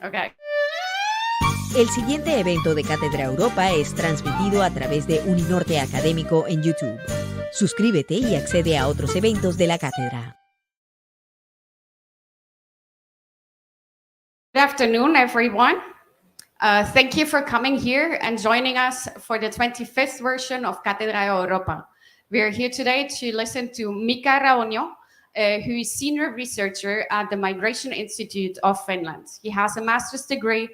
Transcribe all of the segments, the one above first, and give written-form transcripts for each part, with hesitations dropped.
Okay. El siguiente evento de Cátedra Europa es transmitido a través de Uninorte Académico en YouTube. Suscríbete y accede a otros eventos de la cátedra. Good afternoon, everyone. Thank you for coming here and joining us for the 25th version of Cátedra Europa. We are here today to listen to Mika Raunio, who is senior researcher at the Migration Institute of Finland. He has a master's degree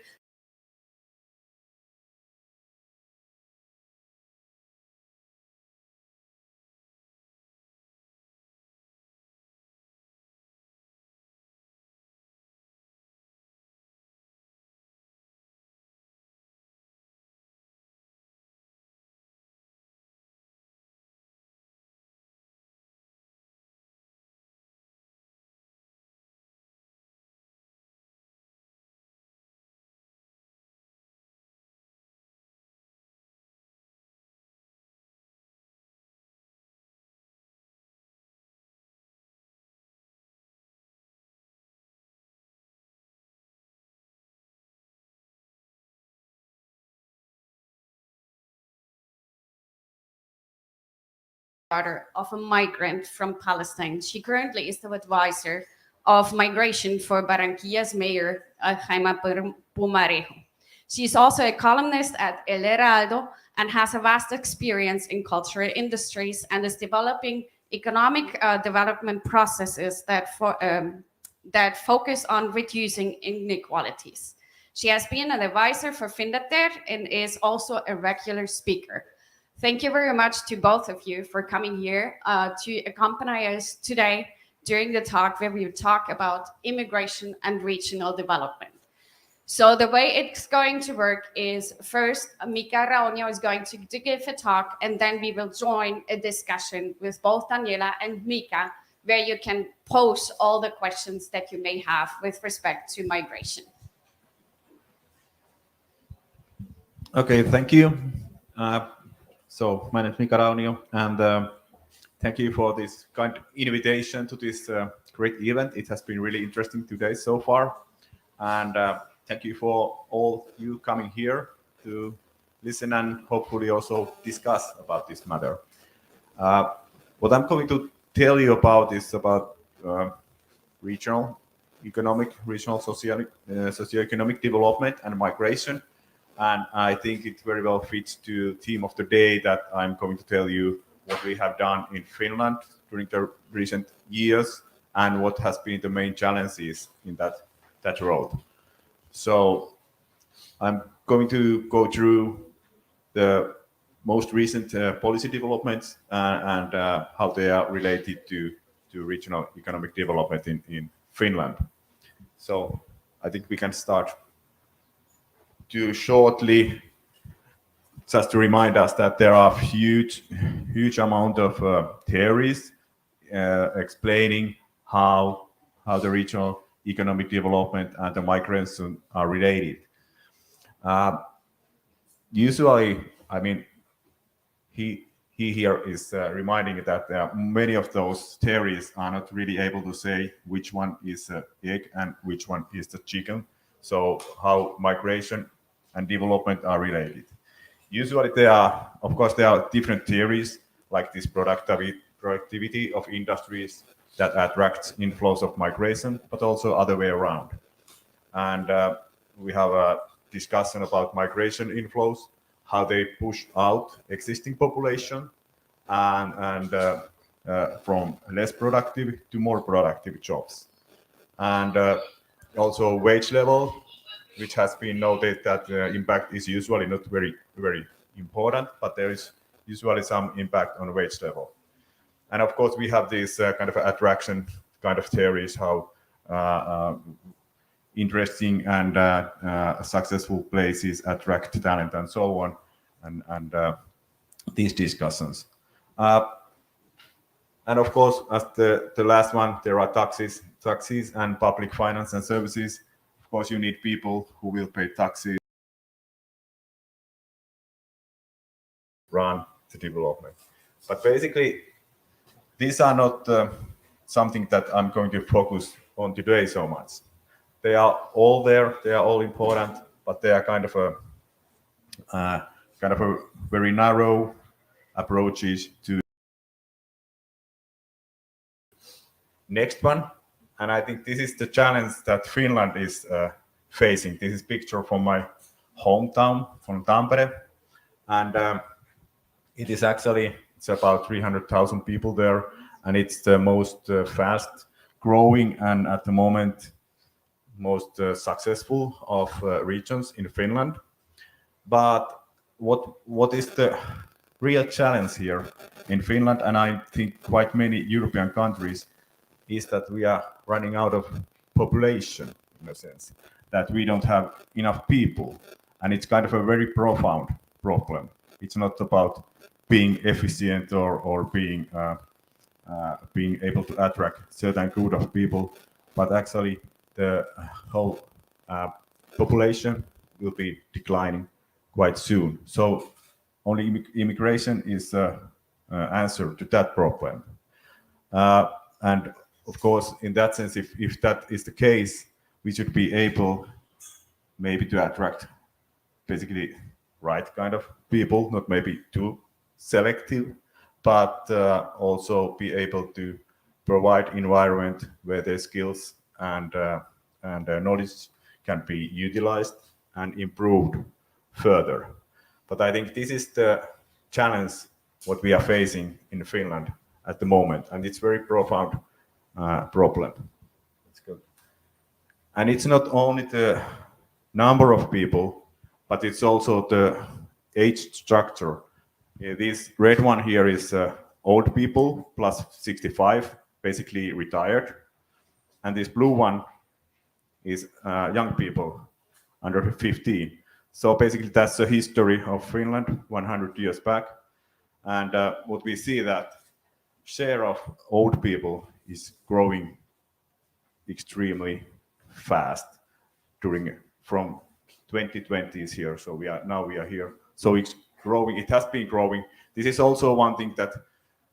daughter of a migrant from Palestine. She currently is the advisor of migration for Barranquilla's mayor, Jaime Pumarejo. She is also a columnist at El Heraldo and has a vast experience in cultural industries and is developing economic development processes that focus on reducing inequalities. She has been an advisor for Findater and is also a regular speaker. Thank you very much to both of you for coming here to accompany us today during the talk where we talk about immigration and regional development. So the way it's going to work is first, Mika Raunio is going to give a talk, and then we will join a discussion with both Daniela and Mika, where you can pose all the questions that you may have with respect to migration. Okay, thank you. So my name is Mika Raunio, and thank you for this kind invitation to this great event. It has been really interesting today so far, and thank you for all you coming here to listen and hopefully also discuss about this matter. What I'm going to tell you about is about regional socioeconomic development and migration. And I think it very well fits to the theme of the day that I'm going to tell you what we have done in Finland during the recent years and what has been the main challenges in that road. So I'm going to go through the most recent policy developments and how they are related to regional economic development in Finland. So I think we can start to shortly just to remind us that there are huge amount of theories explaining how the regional economic development and the migration are related. Usually, I mean, he here is reminding that many of those theories are not really able to say which one is egg and which one is the chicken. So how migration and development are related. Usually there are different theories like this productivity of industries that attracts inflows of migration, but also other way around. And we have a discussion about migration inflows, how they push out existing population and from less productive to more productive jobs. And also wage level, which has been noted that the impact is usually not very important, but there is usually some impact on wage level. And of course, we have these kind of attraction kind of theories, how interesting and successful places attract talent and so on, and these discussions. And of course, as the last one, there are taxes and public finance and services. Of course, you need people who will pay taxes, run the development. But basically, these are not something that I'm going to focus on today so much. they are all there, they are all important, but they are kind of a very narrow approaches to next one. And I think this is the challenge that Finland is facing. This is picture from my hometown, from Tampere, and it is actually, it's about 300,000 people there, and it's the most fast growing and at the moment most successful of regions in Finland. But what is the real challenge here in Finland, and I think quite many European countries, is that we are running out of population, in a sense, that we don't have enough people. And it's kind of a very profound problem. It's not about being efficient or being able to attract certain group of people, but actually the whole population will be declining quite soon. So only immigration is the answer to that problem. And of course, in that sense, if that is the case, we should be able maybe to attract basically right kind of people, not maybe too selective, but also be able to provide environment where their skills and knowledge can be utilized and improved further. But I think this is the challenge what we are facing in Finland at the moment, and it's very profound problem. Let's go. And it's not only the number of people, but it's also the age structure. This red one here is old people plus 65, basically retired, and this blue one is young people under 15. So basically that's the history of Finland 100 years back, and what we see that share of old people is growing extremely fast from 2020s here. So we are here. So it's growing. It has been growing. This is also one thing that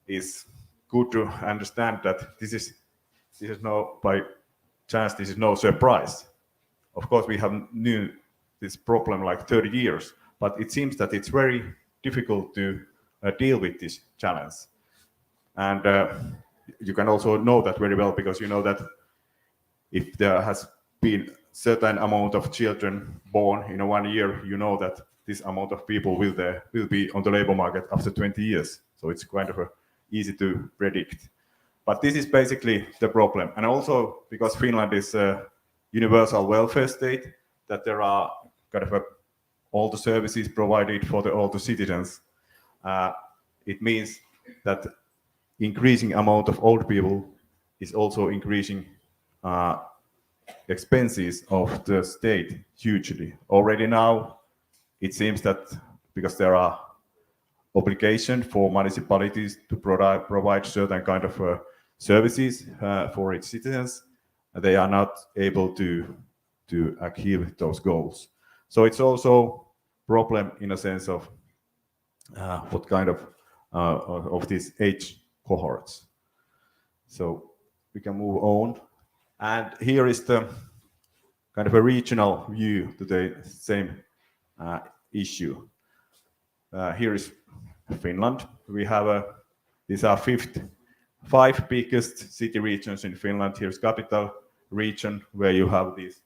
is good to understand, that this is no by chance. This is no surprise. Of course, we have knew this problem like 30 years, but it seems that it's very difficult to deal with this challenge. And you can also know that very well, because you know that if there has been certain amount of children born in 1 year, you know that this amount of people will be on the labor market after 20 years. So it's kind of easy to predict. But this is basically the problem. And also because Finland is a universal welfare state, that there are kind of all the services provided for all the citizens. It means that increasing amount of old people is also increasing expenses of the state hugely. Already now, it seems that because there are obligations for municipalities to provide certain kind of services for its citizens, they are not able to achieve those goals. So it's also a problem in a sense of what kind of these age cohorts. So we can move on. And here is the kind of a regional view to the same issue. Here is Finland. We have these are five biggest city regions in Finland. Here's capital region, where you have these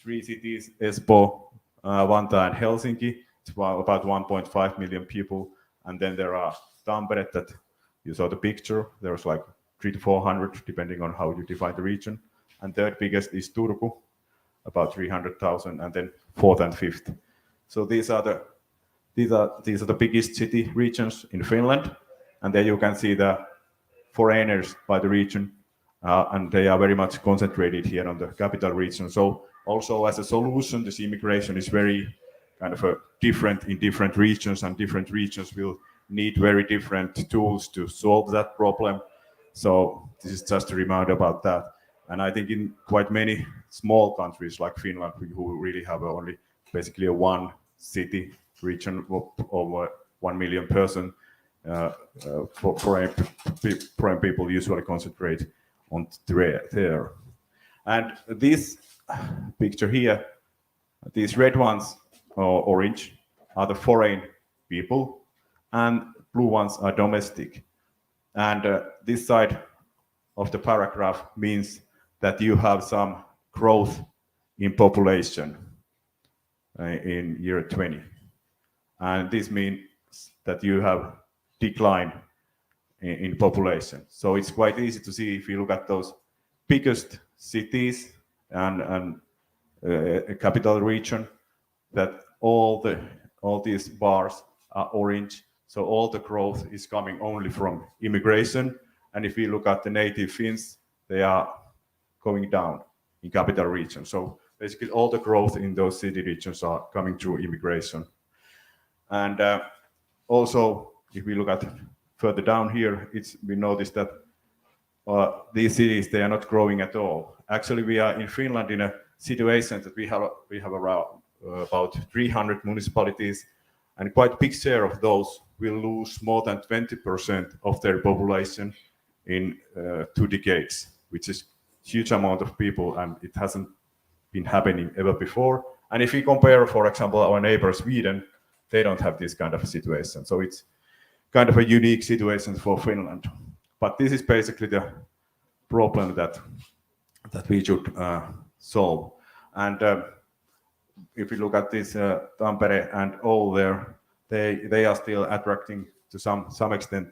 three cities: Espoo, Vantaa, and Helsinki. It's about 1.5 million people. And then there are Tampere, that you saw the picture. There's like 300 to 400, depending on how you define the region. And third biggest is Turku, about 300,000, and then fourth and fifth. So these are the biggest city regions in Finland, and there you can see the foreigners by the region, and they are very much concentrated here on the capital region. So also as a solution, this immigration is very kind of different in different regions, and different regions will need very different tools to solve that problem. So this is just a reminder about that. And I think in quite many small countries like Finland, who really have only basically a one city region of 1 million person, foreign people usually concentrate on there. And this picture here, these red ones, or orange, are the foreign people, and blue ones are domestic. And this side of the paragraph means that you have some growth in population in year 20. And this means that you have decline in population. So it's quite easy to see if you look at those biggest cities and a capital region, that all these bars are orange. So all the growth is coming only from immigration. And if you look at the native Finns, they are going down in capital region. So basically all the growth in those city regions are coming through immigration. And also, if we look at further down here, we notice that these cities, they are not growing at all. Actually, we are in Finland in a situation that we have around about 300 municipalities, and quite a big share of those will lose more than 20% of their population in 2 decades, which is a huge amount of people, and it hasn't been happening ever before. And if we compare, for example, our neighbor Sweden, they don't have this kind of a situation. So it's kind of a unique situation for Finland. But this is basically the problem that we should solve. And if you look at this Tampere and all there, they are still attracting to some extent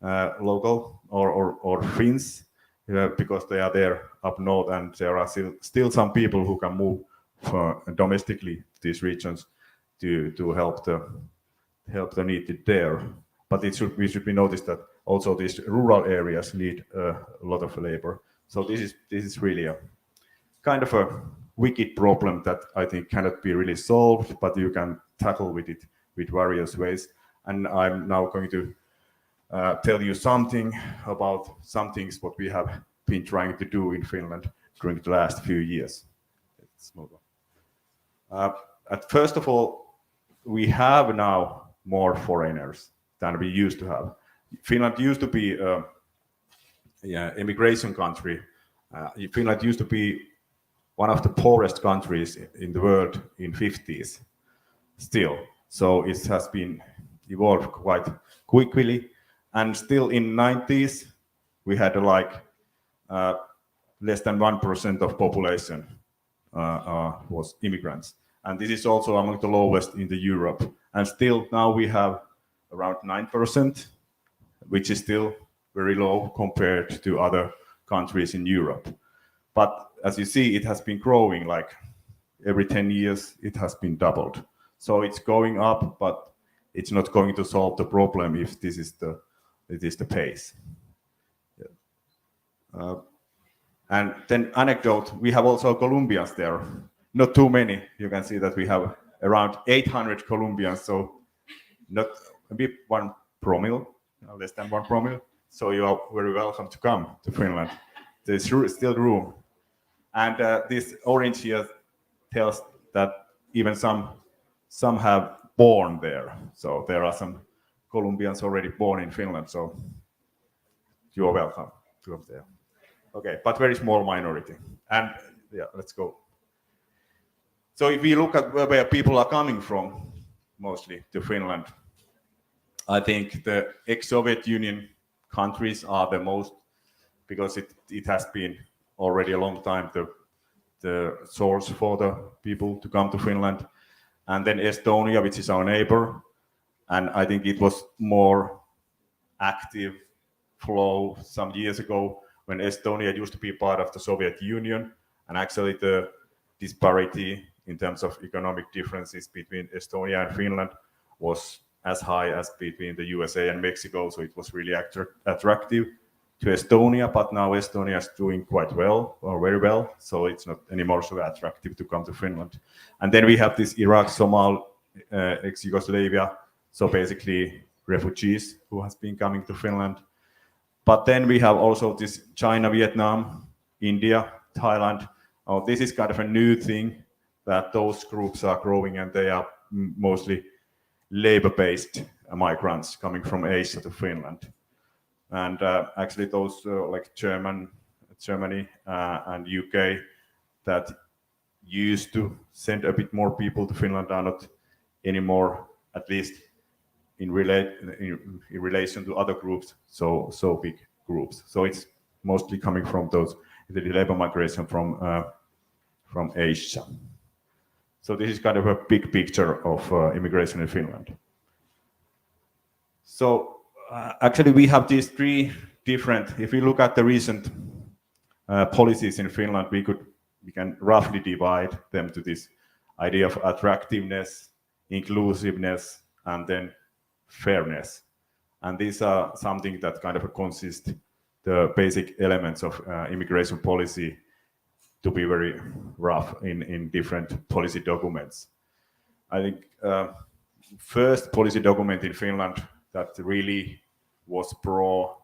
local or Finns because they are there up north, and there are still some people who can move domestically to these regions to help the needed there. But we should be noticed that also these rural areas need a lot of labor. So this is really a kind of a wicked problem that I think cannot be really solved, but you can tackle with it with various ways. And I'm now going to tell you something about some things what we have been trying to do in Finland during the last few years. Let's move on. First of all, we have now more foreigners than we used to have. Finland used to be an immigration country. Finland used to be one of the poorest countries in the world in 50s still. So it has been evolved quite quickly. And still in 90s, we had less than 1% of population was immigrants. And this is also among the lowest in the Europe. And still now we have around 9%, which is still very low compared to other countries in Europe. But as you see, it has been growing, like every 10 years, it has been doubled. So it's going up, but it's not going to solve the problem if this is the pace. Yeah. And then anecdote, we have also Colombians there. Not too many. You can see that we have around 800 Colombians, so not maybe 1 promille, less than 1 promille. So you are very welcome to come to Finland. There's still room. And this orange here tells that even some have born there. So there are some Colombians already born in Finland. So you are welcome to come there. Okay, but very small minority. And yeah, let's go. So if we look at where people are coming from, mostly to Finland, I think the ex-Soviet Union countries are the most, because it has been already a long time the source for the people to come to Finland. And then Estonia, which is our neighbor. And I think it was more active flow some years ago when Estonia used to be part of the Soviet Union. And actually the disparity in terms of economic differences between Estonia and Finland was as high as between the USA and Mexico. So it was really attractive to Estonia, but now Estonia is doing quite well, or very well. So it's not anymore so attractive to come to Finland. And then we have this Iraq, Somalia, ex-Yugoslavia. So basically refugees who has been coming to Finland. But then we have also this China, Vietnam, India, Thailand. Oh, this is kind of a new thing that those groups are growing, and they are mostly labor-based migrants coming from Asia to Finland. And actually those like German, Germany and UK that used to send a bit more people to Finland are not anymore, at least in relation to other groups, so big groups. So it's mostly coming from the labor migration from Asia. So this is kind of a big picture of immigration in Finland. So actually we have these three different, if we look at the recent policies in Finland, we can roughly divide them to this idea of attractiveness, inclusiveness, and then fairness. And these are something that kind of consist the basic elements of immigration policy to be very rough in different policy documents. I think first policy document in Finland that really was pro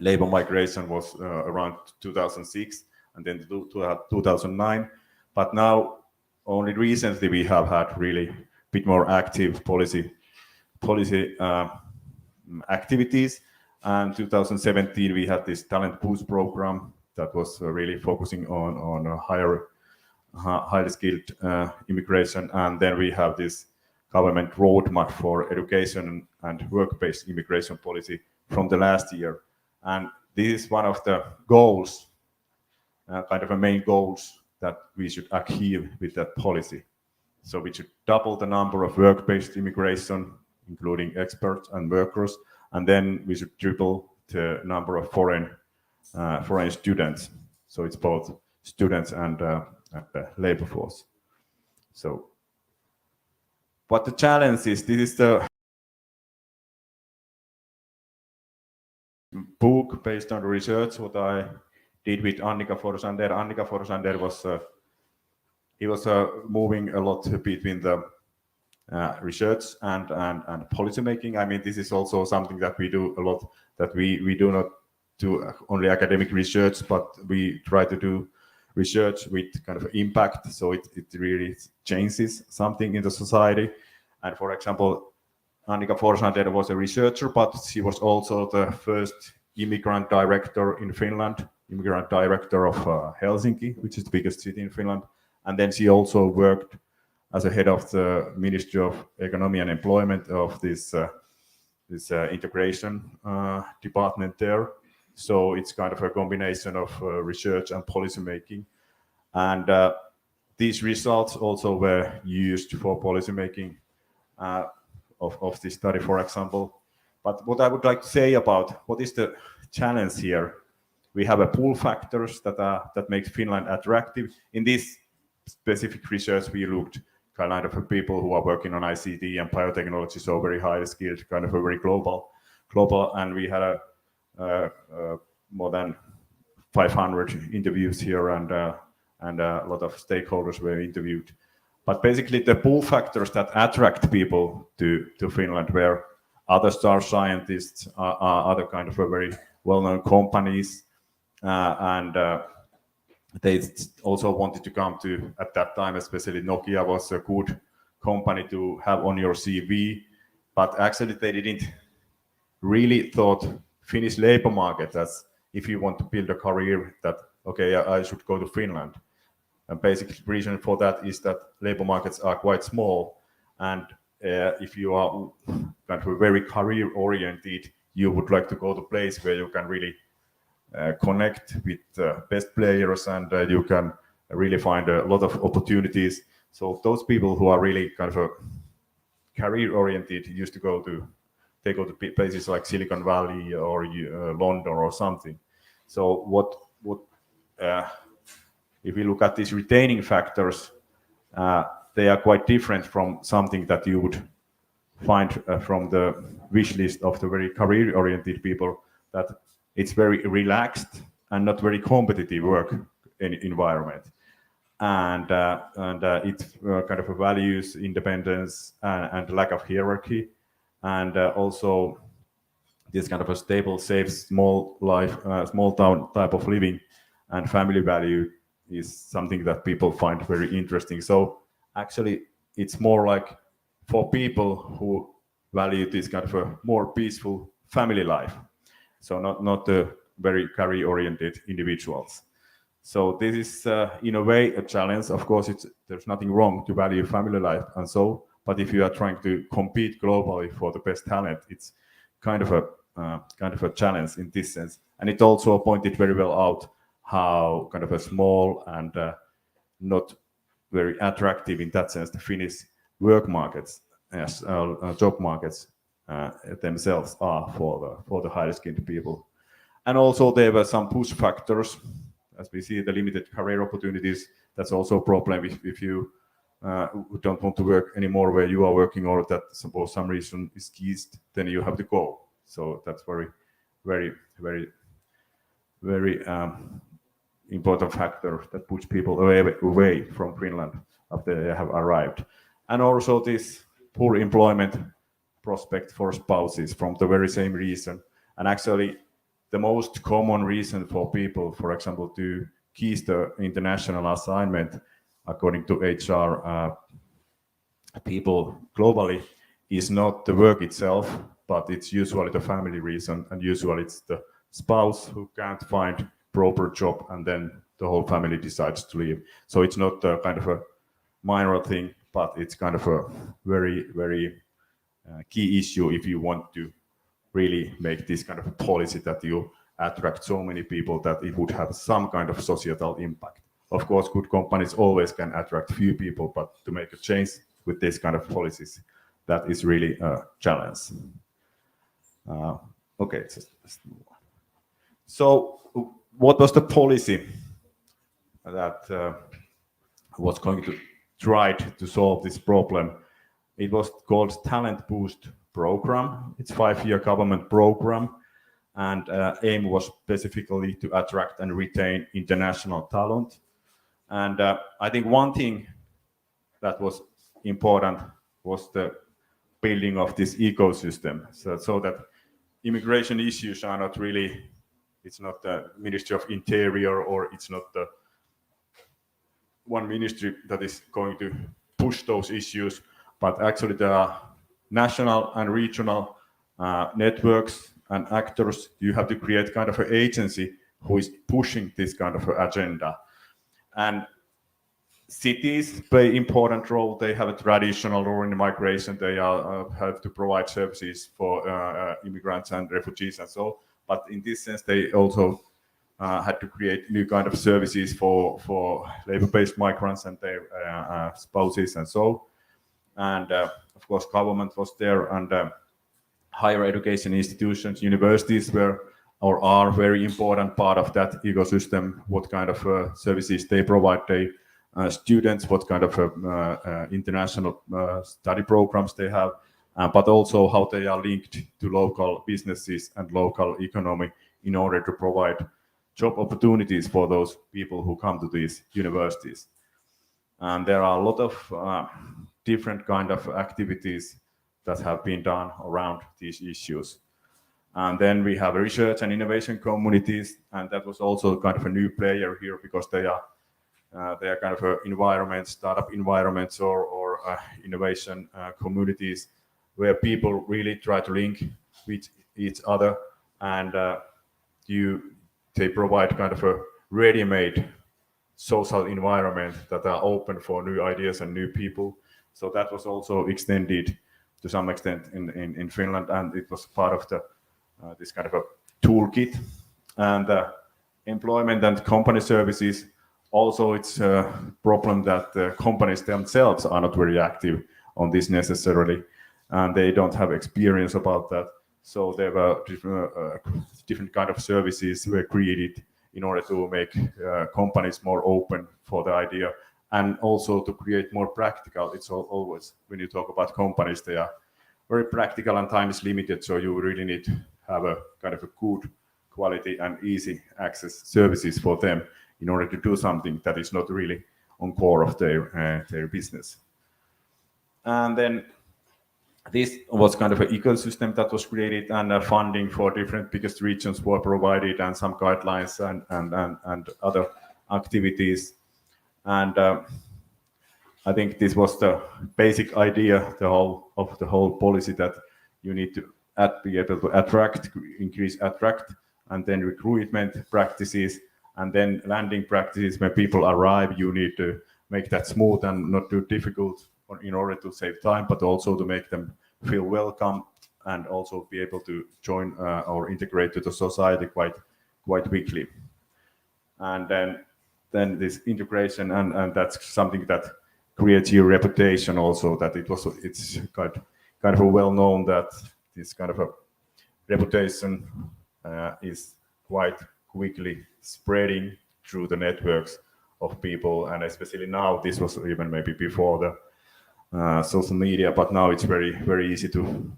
labor migration was around 2006 and then 2009. But now only recently we have had really a bit more active policy activities. And 2017 we had this talent boost program that was really focusing on a highly skilled immigration. And then we have this government roadmap for education and work-based immigration policy from the last year. And this is one of the goals, kind of a main goals that we should adhere with that policy. So we should double the number of work-based immigration, including experts and workers, and then we should triple the number of foreign students. So it's both students and labor force. So, but the challenge is, this is the book based on the research what I did with Annika Forsander. Annika Forsander was moving a lot between the research and policy making. I mean, this is also something that we do a lot, that we do not do only academic research, but we try to do research with kind of impact, so it really changes something in the society. And for example, Annika Forsander was a researcher, but she was also the first immigrant director in Finland, immigrant director of Helsinki, which is the biggest city in Finland. And then she also worked as a head of the Ministry of Economy and Employment of this integration department there. So it's kind of a combination of research and policy making. And these results also were used for policy making of this study, for example. But what I would like to say about what is the challenge here, we have a pull factors that make Finland attractive. In this specific research, we looked kind of people who are working on ICT and biotechnology, so very highly skilled, kind of a very global, and we had more than 500 interviews here, and a lot of stakeholders were interviewed. But basically, the pull factors that attract people to Finland were other star scientists, other kind of a very well-known companies, and they also wanted to come to, at that time, especially Nokia was a good company to have on your CV, but actually they didn't really thought Finnish labor market as if you want to build a career that, okay, I should go to Finland. And basic reason for that is that labor markets are quite small, and if you are kind of very career oriented, you would like to go to a place where you can really connect with best players, and you can really find a lot of opportunities. So those people who are really kind of a career oriented used to go to places like Silicon Valley or London or something. So what if we look at these retaining factors, they are quite different from something that you would find from the wish list of the very career-oriented people, that it's very relaxed and not very competitive work environment. And it kind of values independence and lack of hierarchy, and also this kind of a stable, safe, small town type of living and family value is something that people find very interesting. So actually, it's more like for people who value this kind of a more peaceful family life. So not the very career-oriented individuals. So this is, in a way, a challenge. Of course, there's nothing wrong to value family life and so, but if you are trying to compete globally for the best talent, it's kind of a challenge in this sense. And it also pointed very well out how kind of a small and not very attractive in that sense the Finnish work markets, as job markets themselves are for the highly skilled people. And also there were some push factors. As we see, the limited career opportunities, that's also a problem if you don't want to work anymore where you are working, or that for some reason is ceased, then you have to go. So that's very, very, very, very important factor that puts people away from Finland after they have arrived. And also this poor employment prospect for spouses from the very same reason. And actually, the most common reason for people, for example, to cease the international assignment, according to HR people globally, is not the work itself, but it's usually the family reason, and usually it's the spouse who can't find proper job, and then the whole family decides to leave. So it's not a kind of a minor thing, but it's kind of a very, very key issue if you want to really make this kind of a policy that you attract so many people that it would have some kind of societal impact. Of course, good companies always can attract few people, but to make a change with this kind of policies, that is really a challenge. Okay, let's move on. So what was the policy that was going to try to solve this problem? It was called Talent Boost Program. It's a 5-year government program, and aim was specifically to attract and retain international talent. And I think one thing that was important was the building of this ecosystem, so that immigration issues are not really, it's not the Ministry of Interior, or it's not the one ministry that is going to push those issues, but actually there are national and regional networks and actors. You have to create kind of an agency who is pushing this kind of agenda. And cities play important role. They have a traditional role in migration. They have to provide services for immigrants and refugees and so. But in this sense, they also had to create new kind of services for labor-based migrants and their spouses and so. And of course, government was there, and higher education institutions, universities were or are very important part of that ecosystem. What kind of services they provide their students, what kind of international study programs they have, but also how they are linked to local businesses and local economy in order to provide job opportunities for those people who come to these universities. And there are a lot of different kind of activities that have been done around these issues. And then we have research and innovation communities, and that was also kind of a new player here, because they are kind of environments, startup environments, or innovation communities where people really try to link with each other, and they provide kind of a ready-made social environment that are open for new ideas and new people. So that was also extended to some extent in Finland, and it was part of the this kind of a toolkit. And employment and company services, also it's a problem that the companies themselves are not very active on this necessarily, and they don't have experience about that. So there were different kind of services were created in order to make companies more open for the idea, and also to create more practical. It's always, when you talk about companies, they are very practical and time is limited, so you really need to have a kind of a good quality and easy access services for them in order to do something that is not really on core of their business. And then this was kind of an ecosystem that was created, and funding for different biggest regions were provided, and some guidelines and other activities. And I think this was the basic idea, the whole policy, that you need to be able to attract and then recruitment practices, and then landing practices. When people arrive, you need to make that smooth and not too difficult in order to save time, but also to make them feel welcome and also be able to join or integrate to the society quite quickly. And then this integration, and that's something that creates your reputation also, that it's kind of a well known that this kind of a reputation is quite quickly spreading through the networks of people, and especially now, this was even maybe before the social media, but now it's very easy to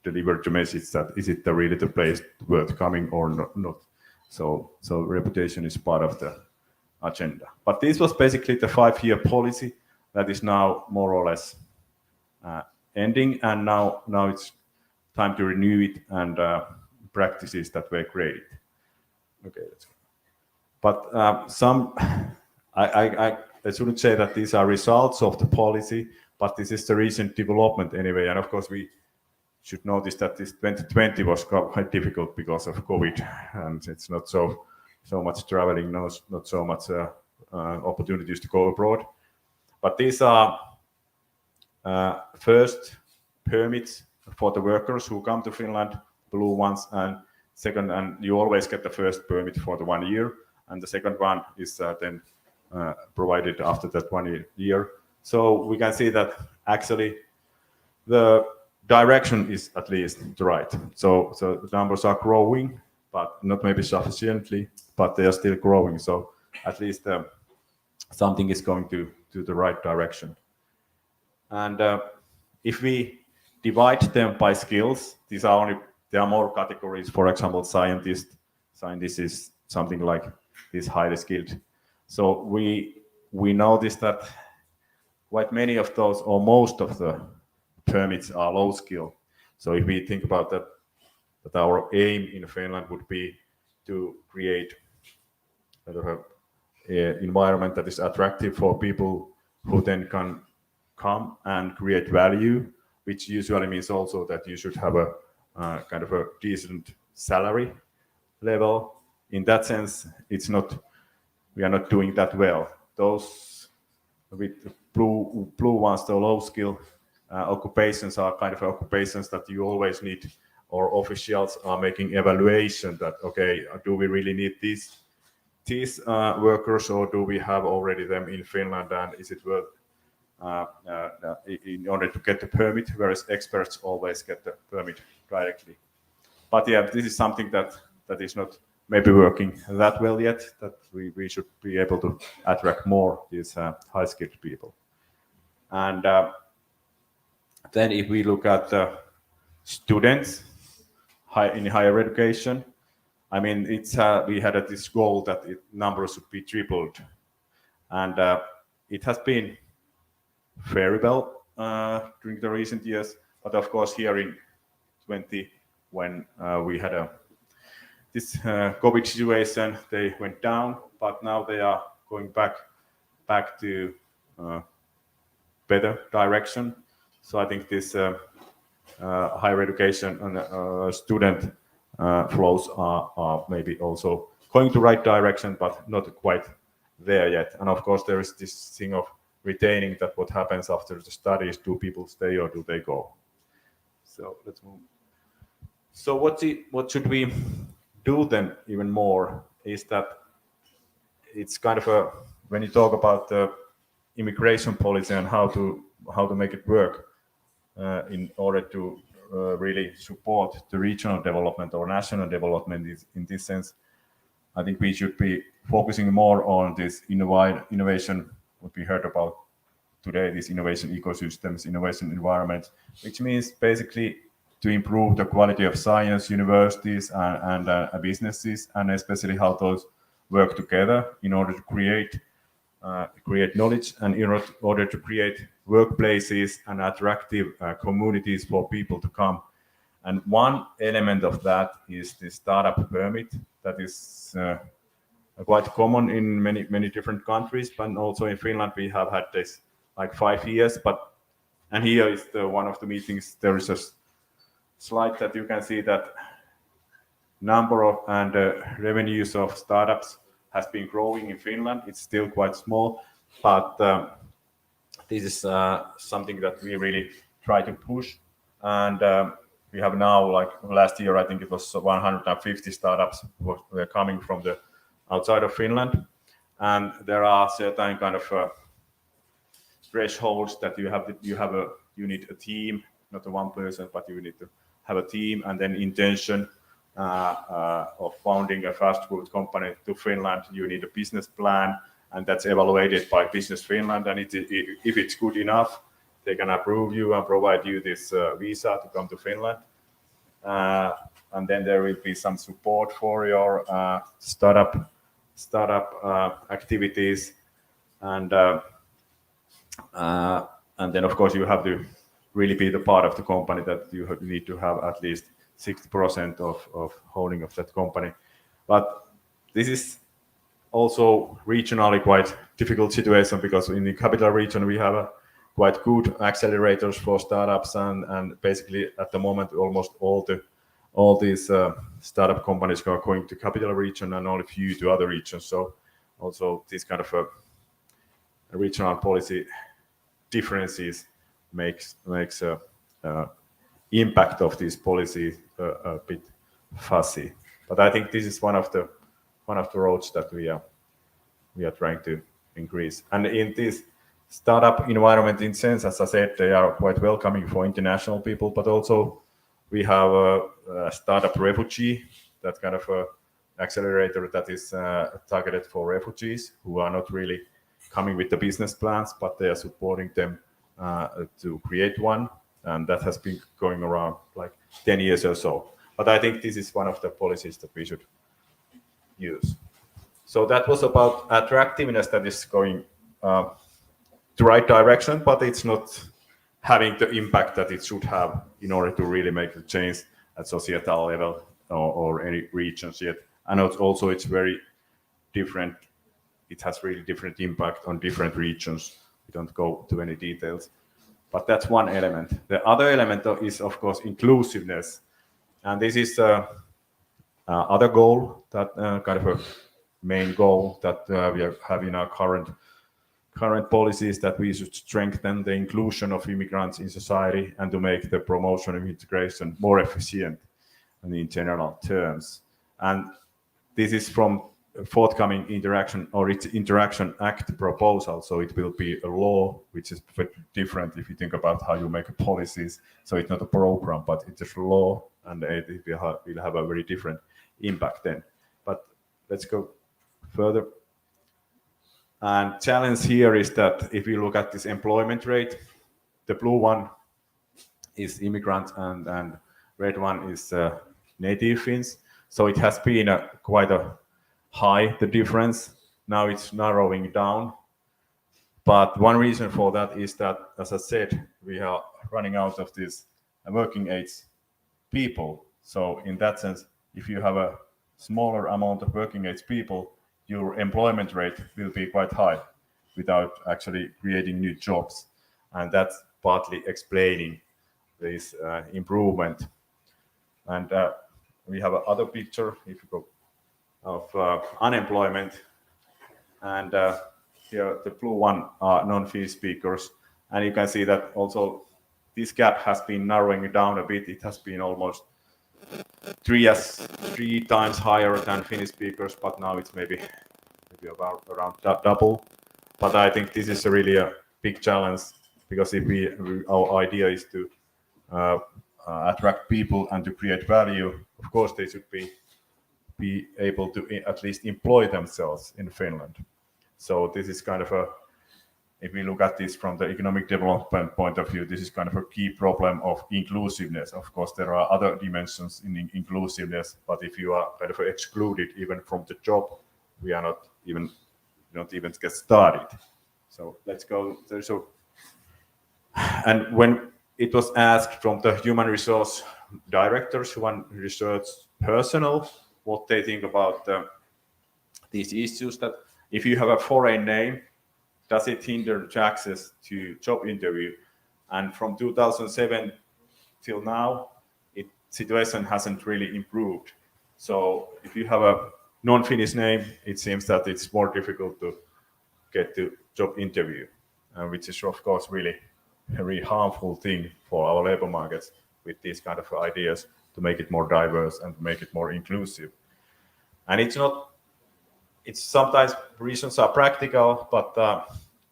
deliver the message that is it really the place worth coming or not. So reputation is part of the agenda. But this was basically the 5-year policy that is now more or less ending, and now it's time to renew it, and practices that were created. Okay, let's go. But I shouldn't say that these are results of the policy, but this is the recent development anyway. And of course, we should notice that this 2020 was quite difficult because of COVID, and it's not so much traveling, not so much opportunities to go abroad. But these are first permits for the workers who come to Finland, blue ones, and second, and you always get the first permit for the 1 year, and the second one is then provided after that 1 year. So we can see that actually the direction is at least right. So the numbers are growing, but not maybe sufficiently, but they are still growing. So at least something is going to the right direction. And if we divide them by skills, there are more categories. For example, scientist is something like this highly skilled. So we notice that quite many of those, or most of the permits, are low skill. So if we think about that our aim in Finland would be to create an environment that is attractive for people who then can come and create value, which usually means also that you should have a kind of a decent salary level. In that sense, we are not doing that well. Those with blue ones, the low skill occupations, are kind of occupations that you always need, or officials are making evaluation that, okay, do we really need these workers, or do we have already them in Finland, and is it worth in order to get the permit, whereas experts always get the permit directly. But yeah, this is something that is not maybe working that well yet, that we should be able to attract more these high-skilled people. And then if we look at the students in higher education, I mean, we had this goal that numbers should be tripled, and it has been very well during the recent years. But of course, here in 2020, when we had this COVID situation, they went down, but now they are going back to better direction. So I think this higher education and student flows are maybe also going to right direction, but not quite there yet. And of course, there is this thing of retaining, that what happens after the studies. Do people stay or do they go? So let's move. So what should we do then even more is that it's kind of when you talk about the immigration policy and how to make it work in order to really support the regional development or national development in this sense, I think we should be focusing more on this innovation, what we heard about today, these innovation ecosystems, innovation environments, which means basically to improve the quality of science, universities and businesses, and especially how those work together in order to create knowledge, and in order to create workplaces and attractive communities for people to come. And one element of that is the startup permit that is quite common in many different countries, but also in Finland we have had this like 5 years. And here is one of the meetings. There is slide that you can see that number of and revenues of startups has been growing in Finland. It's still quite small, but this is something that we really try to push. And we have now, like last year, I think it was 150 startups were coming from the outside of Finland. And there are certain kind of thresholds that you need a team, not a one person, but you need to have a team, and then intention of founding a fast food company to Finland. You need a business plan, and that's evaluated by Business Finland. And if it's good enough, they can approve you and provide you this visa to come to Finland. And then there will be some support for your startup activities, and then of course you have to really be the part of the company that you need to have at least 60% of holding of that company. But this is also regionally quite difficult situation, because in the capital region we have quite good accelerators for startups, and basically at the moment almost all these startup companies are going to capital region and only few to other regions. So also this kind of a regional policy differences makes impact of this policy a bit fuzzy. But I think this is one of the roads that we are trying to increase. And in this startup environment, in sense, as I said, they are quite welcoming for international people, but also we have a startup refugee, that kind of a accelerator that is targeted for refugees who are not really coming with the business plans, but they are supporting them to create one. And that has been going around like 10 years or so. But I think this is one of the policies that we should use. So that was about attractiveness, that is going the right direction, but it's not having the impact that it should have in order to really make a change at societal level or any regions yet. And also it's very different. It has really different impact on different regions. We don't go to any details, but that's one element. The other element is, of course, inclusiveness. And this is other goal, that kind of a main goal that we have in our current policies, that we should strengthen the inclusion of immigrants in society and to make the promotion of integration more efficient in general terms. And this is from forthcoming Interaction Act proposal. So it will be a law, which is different if you think about how you make policies. So it's not a program, but it's a law, and it will have a very different impact then. But let's go further. And challenge here is that if you look at this employment rate, the blue one is immigrant and red one is native Finns. So it has been quite a high, the difference. Now it's narrowing down. But one reason for that is that, as I said, we are running out of these working age people. So in that sense, if you have a smaller amount of working age people, your employment rate will be quite high without actually creating new jobs. And that's partly explaining this improvement. And we have another picture, if you go, of unemployment. And here the blue one are non-Finnish speakers. And you can see that also this gap has been narrowing down a bit. It has been almost three times higher than Finnish speakers, but now it's maybe about around double. But I think this is really a big challenge, because if our idea is to attract people and to create value, of course they should be able to at least employ themselves in Finland. So this is kind of if we look at this from the economic development point of view, this is kind of a key problem of inclusiveness. Of course, there are other dimensions in inclusiveness, but if you are kind of excluded even from the job, we are not even get started. So let's go there. So, and when it was asked from the human resource directors, human research personnel, what they think about these issues, that if you have a foreign name, does it hinder the access to job interview? And from 2007 till now, it situation hasn't really improved. So if you have a non-Finnish name, it seems that it's more difficult to get to job interview, which is of course really a very harmful thing for our labor markets with these kind of ideas to make it more diverse and make it more inclusive. And it's sometimes reasons are practical, but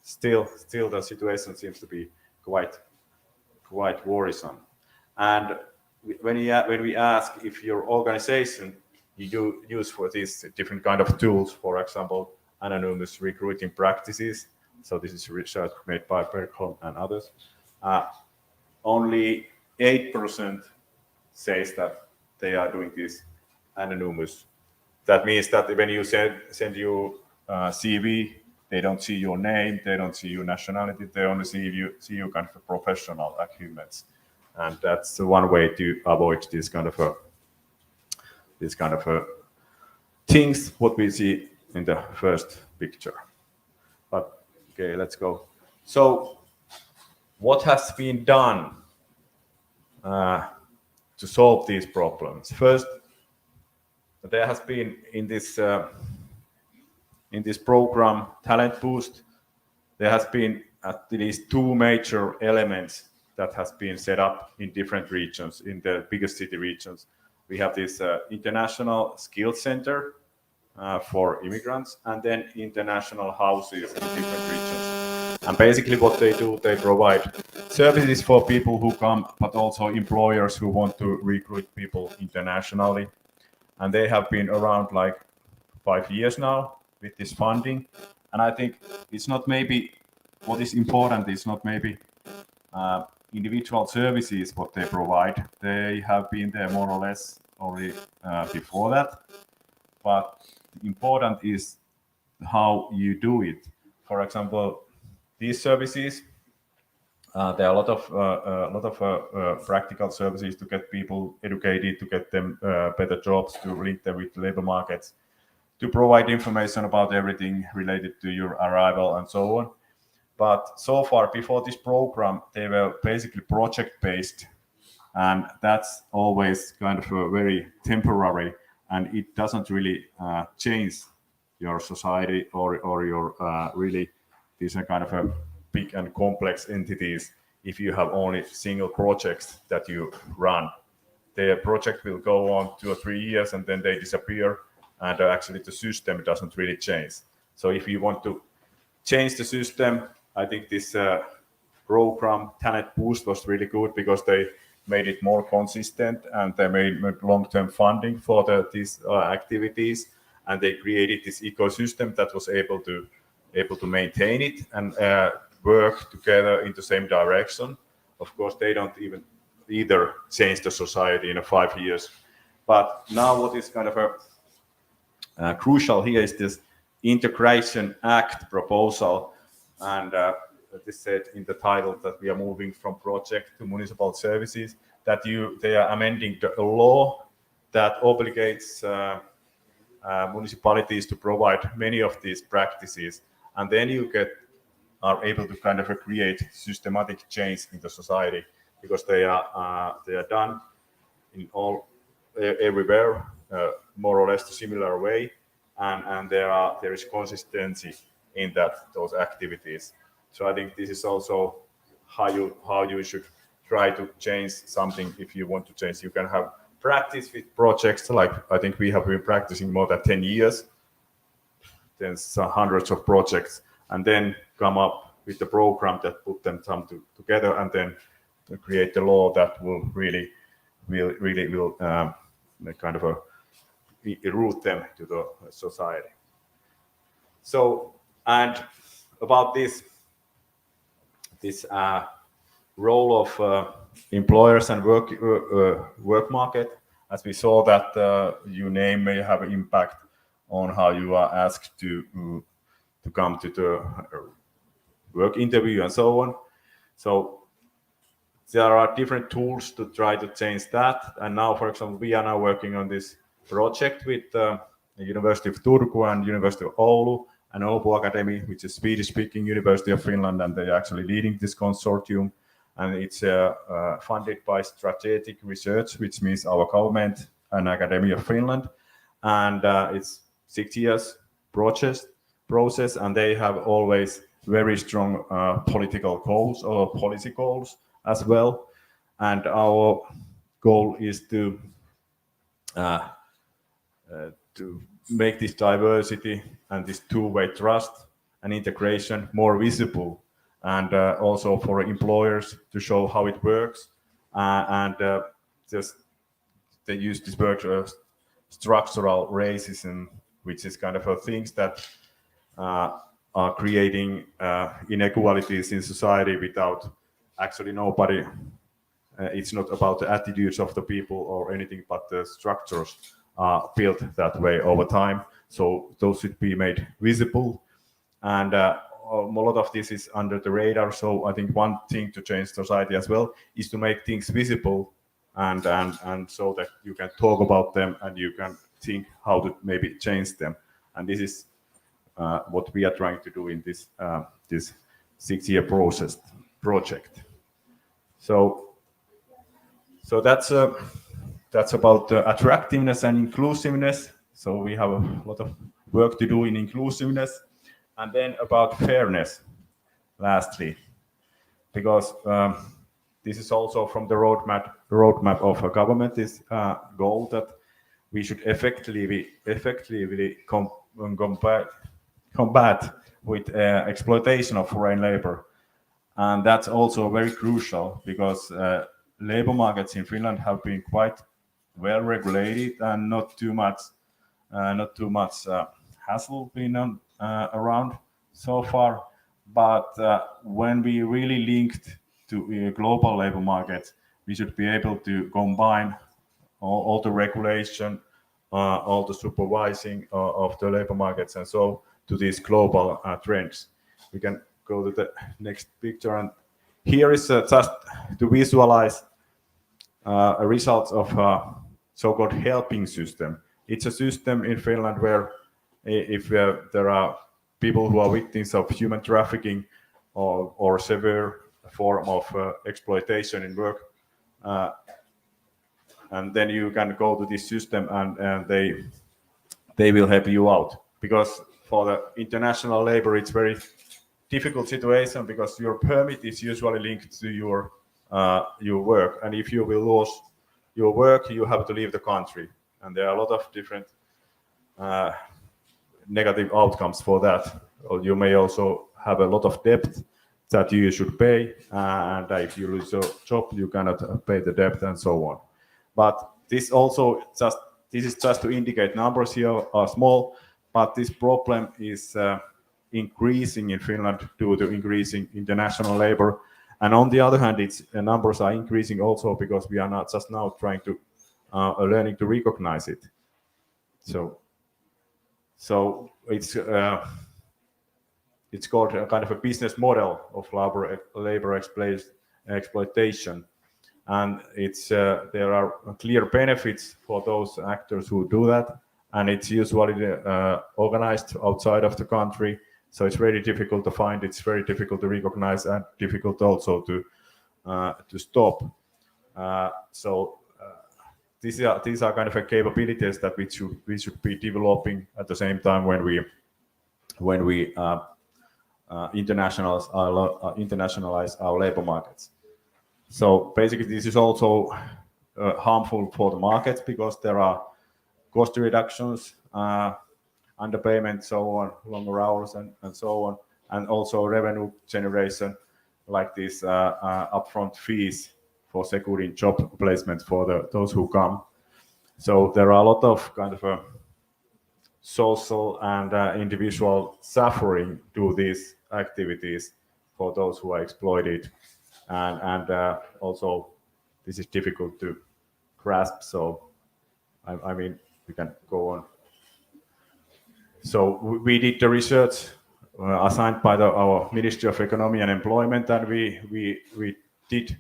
still the situation seems to be quite worrisome. And when we ask if your organization you use for these different kind of tools, for example, anonymous recruiting practices. So this is research made by Bergholm and others. Only 8% says that they are doing this anonymous. That means that when you send your CV, they don't see your name, they don't see your nationality, they only see you kind of professional achievements, and that's one way to avoid this kind of things what we see in the first picture. But okay, let's go. So, what has been done to solve these problems? First, there has been in this program Talent Boost, there has been at least 2 major elements that has been set up in different regions, in the biggest city regions. We have this international skills center for immigrants, and then international houses in different regions. And basically what they do, they provide services for people who come, but also employers who want to recruit people internationally. And they have been around like 5 years now with this funding. And I think it's not maybe, what is important is not maybe individual services what they provide. They have been there more or less already before that. But important is how you do it. For example, these services, there are a lot of practical services to get people educated, to get them better jobs, to link them with labor markets, to provide information about everything related to your arrival and so on. But so far, before this program, they were basically project-based, and that's always kind of a very temporary, and it doesn't really change your society or your really, these are kind of a big and complex entities. If you have only single projects that you run, the project will go on 2 or 3 years and then they disappear, and actually the system doesn't really change. So if you want to change the system, I think this program Talent Boost was really good because they made it more consistent, and they made long-term funding for these activities, and they created this ecosystem that was able to maintain it and work together in the same direction. Of course, they don't even either change the society in 5 years. But now what is kind of crucial here is this Integration Act proposal. And this said in the title that we are moving from project to municipal services, that they are amending the law that obligates municipalities to provide many of these practices, and then you are able to kind of create systematic change in the society, because they are done in everywhere more or less the similar way, and there is consistency in those activities. So I think this is also how you should try to change something. If you want to change, you can have practice with projects. Like I think we have been practicing more than 10 years, then hundreds of projects, and then come up with the program that put them together, and then create the law that will really kind of root them to the society. So, and about this role of employers and work market, as we saw that your name may have an impact on how you are asked to come to the work interview and so on. So there are different tools to try to change that. And now, for example, we are now working on this project with the University of Turku and University of Oulu and Åbo Academy, which is Swedish-speaking University of Finland, and they're actually leading this consortium. and it's funded by Strategic Research, which means our government and Academy of Finland, and it's 6 years process, and they have always very strong political goals or policy goals as well. And our goal is to make this diversity and this two-way trust and integration more visible, and also for employers to show how it works, and just they use this word structural racism, which is kind of a things that are creating inequalities in society without actually nobody. It's not about the attitudes of the people or anything, but the structures are built that way over time. So those should be made visible, and a lot of this is under the radar. So I think one thing to change society as well is to make things visible, and so that you can talk about them and you can think how to maybe change them. And this is what we are trying to do in this 6-year project. So that's about attractiveness and inclusiveness. So we have a lot of work to do in inclusiveness, and then about fairness. Lastly, because this is also from the roadmap of a government, this goal that we should effectively combat with exploitation of foreign labor, and that's also very crucial because labor markets in Finland have been quite well regulated and not too much hassle been around so far. But when we really linked to global labor markets, we should be able to combine all the regulation, all the supervising of the labor markets, and so to these global trends. We can go to the next picture, and here is just to visualize a result of a so-called helping system. It's a system in Finland where if there are people who are victims of human trafficking or severe form of exploitation in work, and then you can go to this system and they will help you out. Because for the international labor, it's very difficult situation because your permit is usually linked to your work, and if you will lose your work, you have to leave the country, and there are a lot of different negative outcomes for that. Or you may also have a lot of debt that you should pay, and if you lose your job, you cannot pay the debt and so on. But this is just to indicate numbers here are small, but this problem is increasing in Finland due to increasing international labor. And on the other hand, its numbers are increasing also because we are not just now trying to learning to recognize it. So it's called a kind of a business model of labor exploitation, and there are clear benefits for those actors who do that, and it's usually organized outside of the country. So it's very difficult to find, it's very difficult to recognize, and difficult also to stop. These are kind of capabilities that we should be developing at the same time when we internationalize our labor markets. So basically, this is also harmful for the markets because there are cost reductions, underpayment, so on, longer hours, and so on, and also revenue generation, like these upfront fees for securing job placement for those who come. So there are a lot of kind of social and individual suffering to these activities for those who are exploited, and also this is difficult to grasp. So I mean, we can go on. So we did the research assigned by our Ministry of Economy and Employment, and we did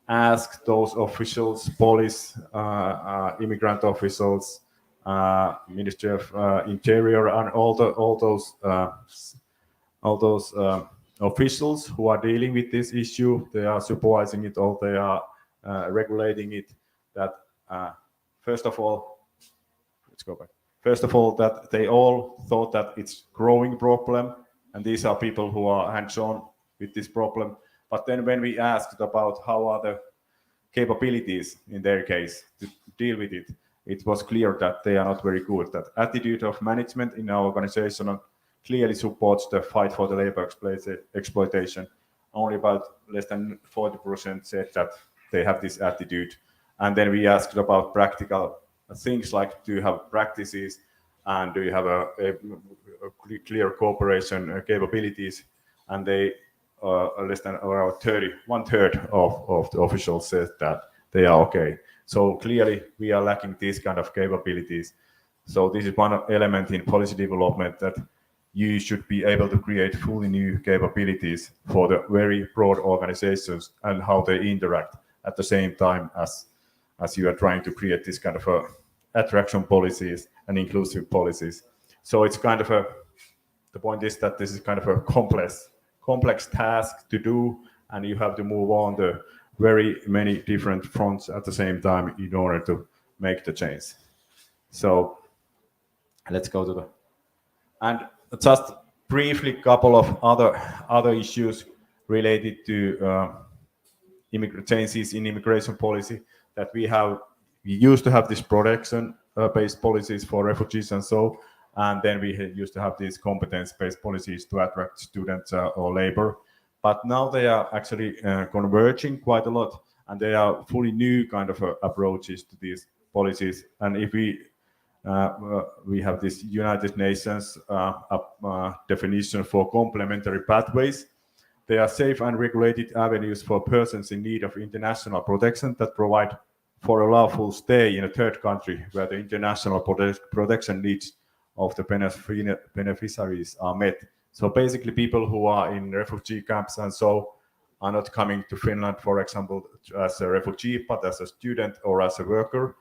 ask those officials, police, immigrant officials, Ministry of Interior, and all those officials who are dealing with this issue. They are supervising it or they are regulating it. That first of all, let's go back. First of all, that they all thought that it's growing problem, and these are people who are hands-on with this problem. But then when we asked about how are the capabilities in their case to deal with it, it was clear that they are not very good. That attitude of management in our organization clearly supports the fight for the labor exploitation. Only about less than 40% said that they have this attitude. And then we asked about practical things like, do you have practices and do you have a clear cooperation capabilities? And they less than around 1/3 of the officials said that they are okay. So clearly we are lacking these kind of capabilities. So this is one element in policy development, that you should be able to create fully new capabilities for the very broad organizations and how they interact at the same time as you are trying to create this kind of attraction policies and inclusive policies. So it's kind of the point is that this is kind of a complex task to do, and you have to move on the very many different fronts at the same time in order to make the change. So let's go to and just briefly couple of other issues related to changes in immigration policy that we used to have this protection based policies for refugees and so, and then we used to have these competence-based policies to attract students or labor. But now they are actually converging quite a lot, and they are fully new kind of approaches to these policies. And if we have this United Nations definition for complementary pathways. They are safe and regulated avenues for persons in need of international protection that provide for a lawful stay in a third country where the international protection needs of the beneficiaries are met. So basically people who are in refugee camps and so are not coming to Finland, for example, as a refugee, but as a student or as a worker.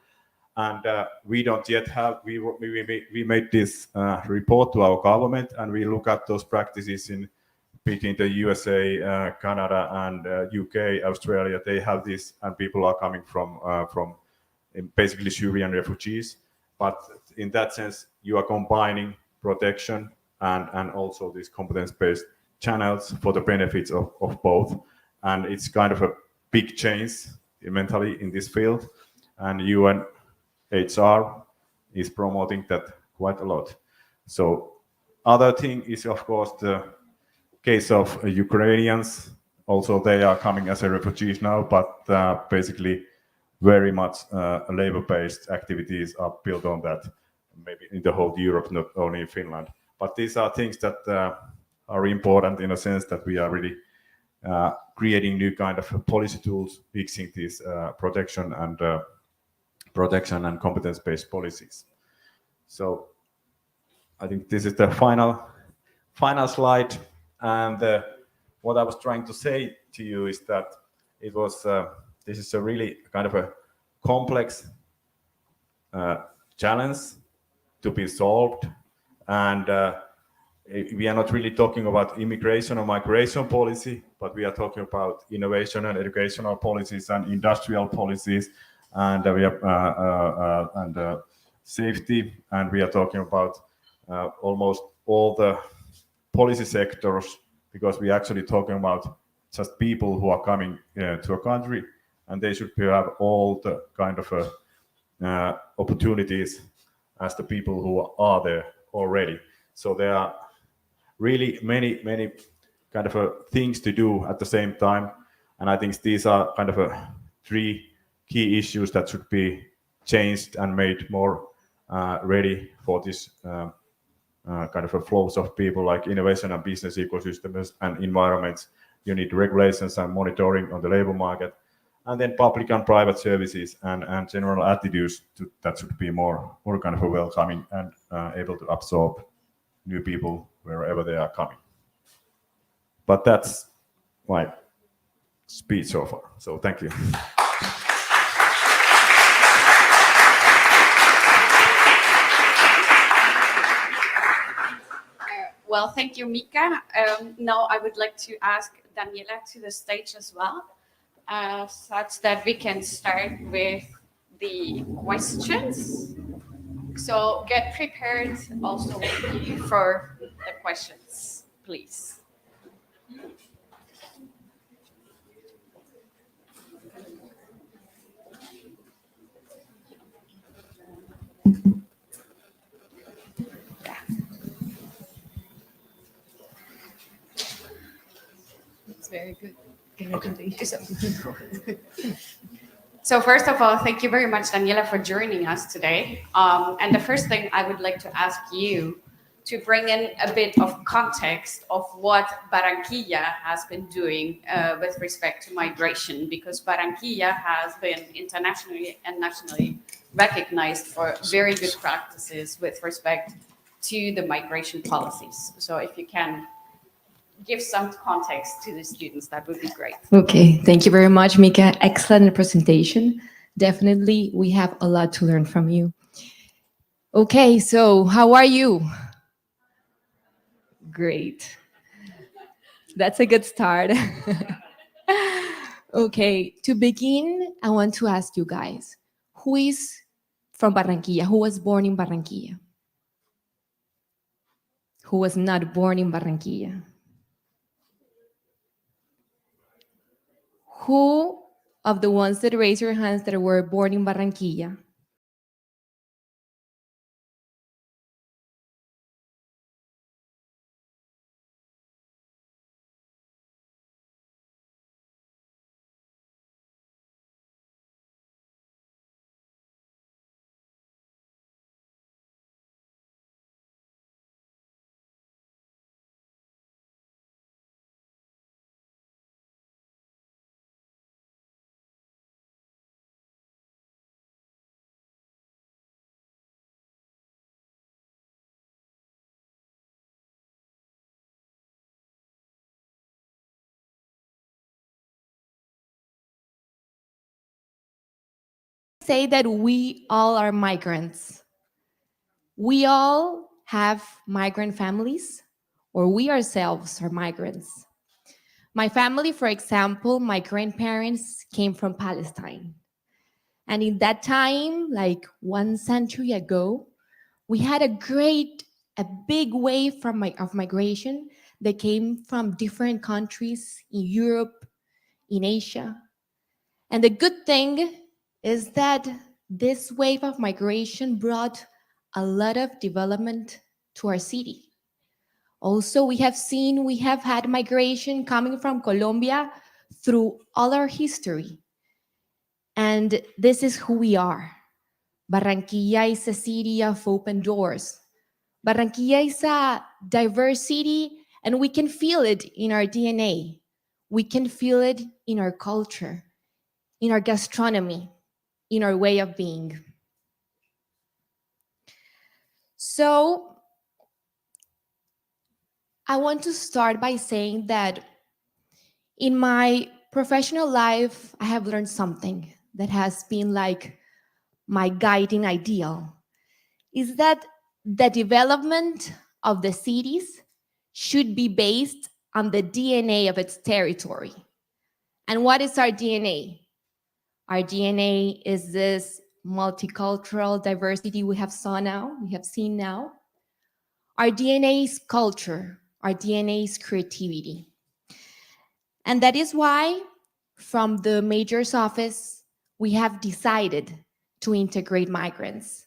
And we don't yet have, we made this report to our government, and we look at those practices between the USA, Canada, and UK, Australia. They have this, and people are coming from basically Syrian refugees. But in that sense, you are combining protection and also these competence-based channels for the benefits of both. And it's kind of a big change mentally in this field. And UNHCR is promoting that quite a lot. So other thing is, of course, the case of Ukrainians. Also, they are coming as refugees now, but basically very much labor-based activities are built on that, maybe in the whole Europe, not only in Finland. But these are things that are important in a sense that we are really creating new kind of policy tools, fixing these protection and competence-based policies. So I think this is the final slide. And what I was trying to say to you is that it was this is a really kind of a complex challenge to be solved, and we are not really talking about immigration or migration policy, but we are talking about innovation and educational policies and industrial policies, and we have safety, and we are talking about almost all the policy sectors, because we're actually talking about just people who are coming to a country, and they should have all the kind of opportunities as the people who are there already. So there are really many kind of things to do at the same time, and I think these are kind of three key issues that should be changed and made more ready for this kind of flows of people, like innovation and business ecosystems and environments. You need regulations and monitoring on the labor market, and then public and private services and general attitudes that should be more kind of welcoming and able to absorb new people wherever they are coming. But that's my speech so far. So thank you. Well, thank you, Mika. Now I would like to ask Daniela to the stage as well, such that we can start with the questions. So get prepared also for the questions, please. It's very good. Congratulations. So first of all, thank you very much, Daniela, for joining us today. And the first thing I would like to ask you to bring in a bit of context of what Barranquilla has been doing with respect to migration, because Barranquilla has been internationally and nationally recognized for very good practices with respect to the migration policies. So if you can give some context to the students, that would be great. Okay, thank you very much, Mika. Excellent presentation. Definitely, we have a lot to learn from you. Okay, so how are you? Great. That's a good start. Okay, to begin, I want to ask you guys, who is from Barranquilla? Who was born in Barranquilla? Who was not born in Barranquilla? Who of the ones that raised your hands that were born in Barranquilla? Say that we all are migrants. We all have migrant families, or we ourselves are migrants. My family, for example, my grandparents came from Palestine. And in that time, like 1 century ago, we had a big wave of migration that came from different countries in Europe, in Asia. And the good thing is that this wave of migration brought a lot of development to our city. Also, we have had migration coming from Colombia through all our history. And this is who we are. Barranquilla is a city of open doors. Barranquilla is a diverse city, and we can feel it in our DNA. We can feel it in our culture, in our gastronomy, in our way of being. So, I want to start by saying that in my professional life, I have learned something that has been like my guiding ideal is that the development of the cities should be based on the DNA of its territory. And what is our DNA? Our DNA is this multicultural diversity we have seen now. Our DNA is culture. Our DNA is creativity. And that is why, from the mayor's office, we have decided to integrate migrants.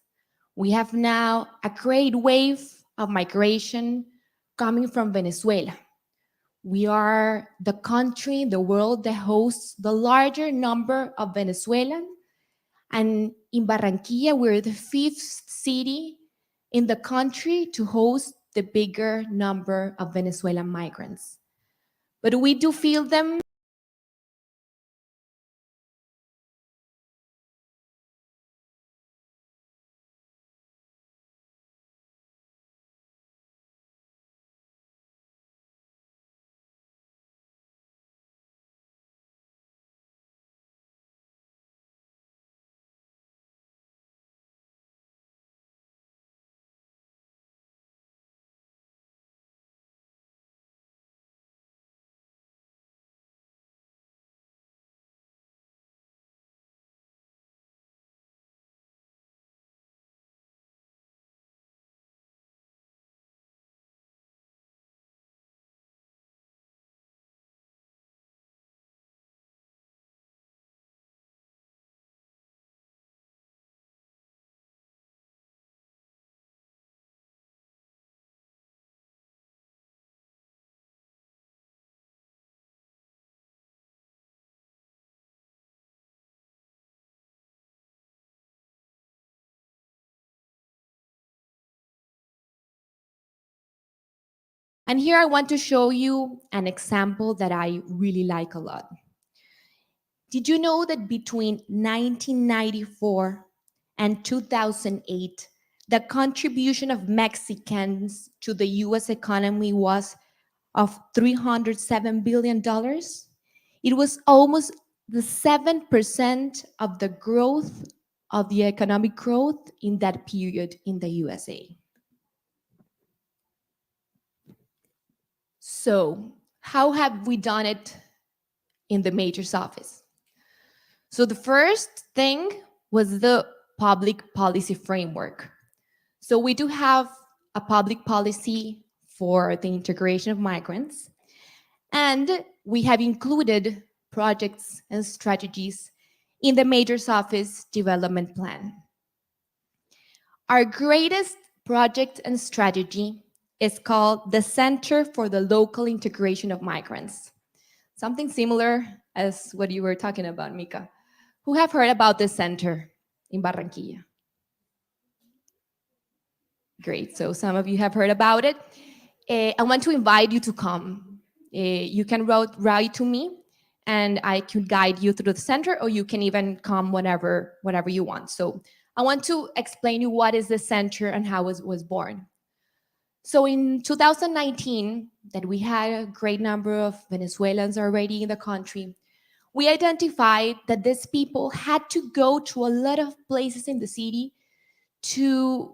We have now a great wave of migration coming from Venezuela. We are the country in the world that hosts the larger number of Venezuelans. And in Barranquilla, we're the 5th city in the country to host the bigger number of Venezuelan migrants. But we do feel them And here I want to show you an example that I really like a lot. Did you know that between 1994 and 2008, the contribution of Mexicans to the US economy was of $307 billion? It was almost the 7% of the growth of the economic growth in that period in the USA. So, how have we done it in the major's office? So, the first thing was the public policy framework. So, we do have a public policy for the integration of migrants, and we have included projects and strategies in the major's office development plan. Our greatest project and strategy is called the Center for the Local Integration of Migrants. Something similar as what you were talking about, Mika. Who have heard about this center in Barranquilla? Great, so some of you have heard about it. I want to invite you to come. You can write to me and I can guide you through the center, or you can even come whenever you want. So I want to explain you what is the center and how it was born. So in 2019, that we had a great number of Venezuelans already in the country, we identified that these people had to go to a lot of places in the city to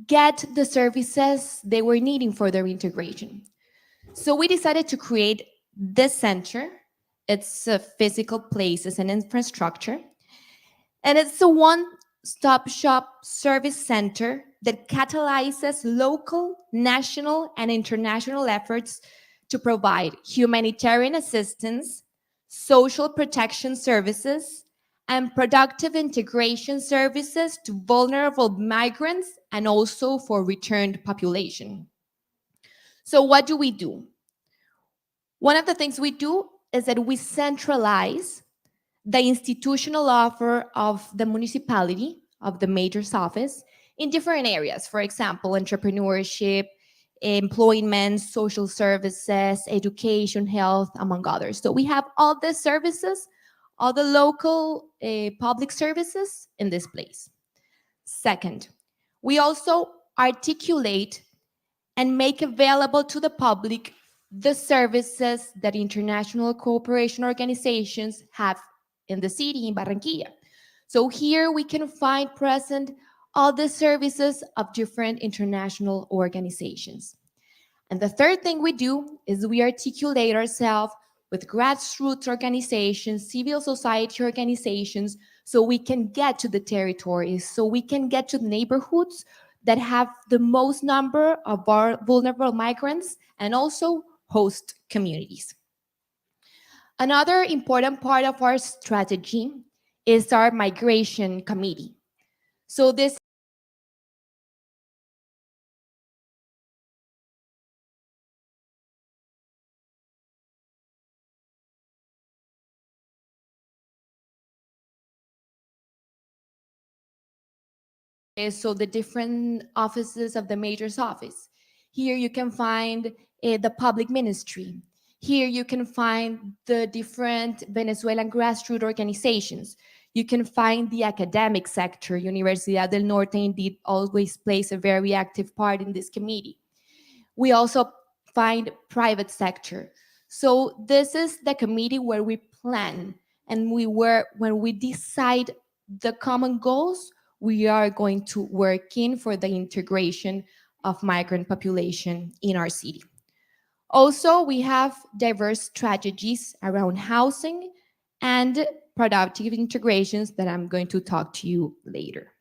get the services they were needing for their integration. So we decided to create this center. It's physical places and infrastructure. And it's a one-stop shop service center that catalyzes local, national, and international efforts to provide humanitarian assistance, social protection services, and productive integration services to vulnerable migrants and also for returned population. So what do? One of the things we do is that we centralize the institutional offer of the municipality, of the major's office, in different areas. For example, entrepreneurship, employment, social services, education, health, among others. So we have all the services, all the local public services in this place. Second, we also articulate and make available to the public the services that international cooperation organizations have in the city, in Barranquilla. So here we can find present all the services of different international organizations. And the third thing we do is we articulate ourselves with grassroots organizations, civil society organizations, so we can get to the territories, so we can get to the neighborhoods that have the most number of our vulnerable migrants and also host communities. Another important part of our strategy is our migration committee. So this so the different offices of the major's office. Here you can find the public ministry. Here you can find the different Venezuelan grassroots organizations. You can find the academic sector. Universidad del Norte indeed always plays a very active part in this committee. We also find private sector. So this is the committee where we plan and when we decide the common goals, we are going to work in for the integration of migrant population in our city. Also, we have diverse strategies around housing and productive integrations that I'm going to talk to you later.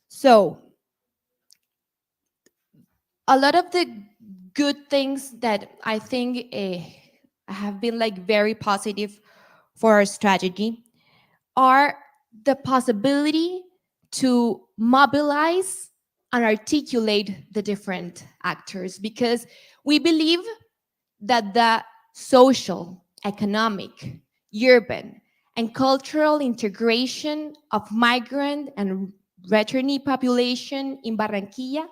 So, a lot of the good things that I think have been very positive for our strategy are the possibility to mobilize and articulate the different actors, because we believe that the social, economic, urban, and cultural integration of migrant and returnee population in Barranquilla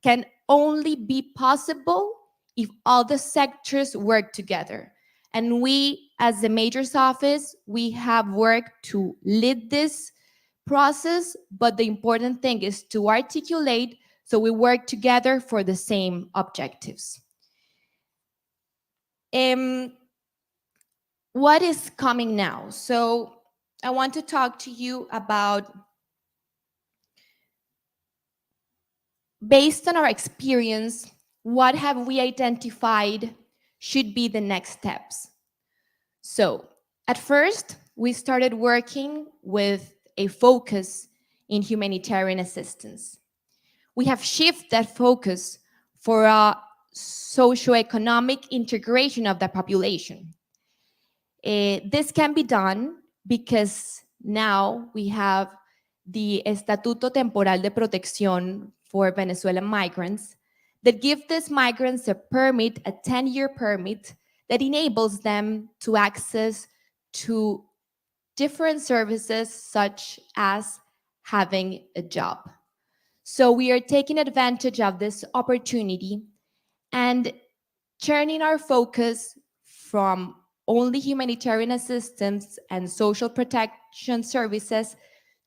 can only be possible if all the sectors work together. And we, as the Majors Office, we have worked to lead this process, but the important thing is to articulate so we work together for the same objectives. What is coming now? So I want to talk to you about, based on our experience, what have we identified should be the next steps. So at first, we started working with a focus in humanitarian assistance. We have shifted that focus for a socioeconomic integration of the population. This can be done because now we have the Estatuto Temporal de Protección for Venezuelan migrants that give these migrants a permit, a 10-year permit, that enables them to access to different services such as having a job. So we are taking advantage of this opportunity and turning our focus from only humanitarian assistance and social protection services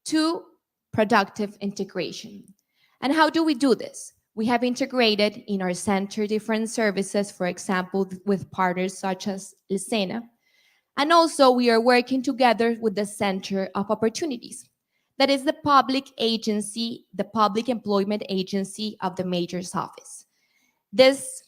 to productive integration. And how do we do this? We have integrated in our center different services, for example, with partners such as Licena. And also we are working together with the Center of Opportunities. That is the public agency, the public employment agency of the Major's Office. This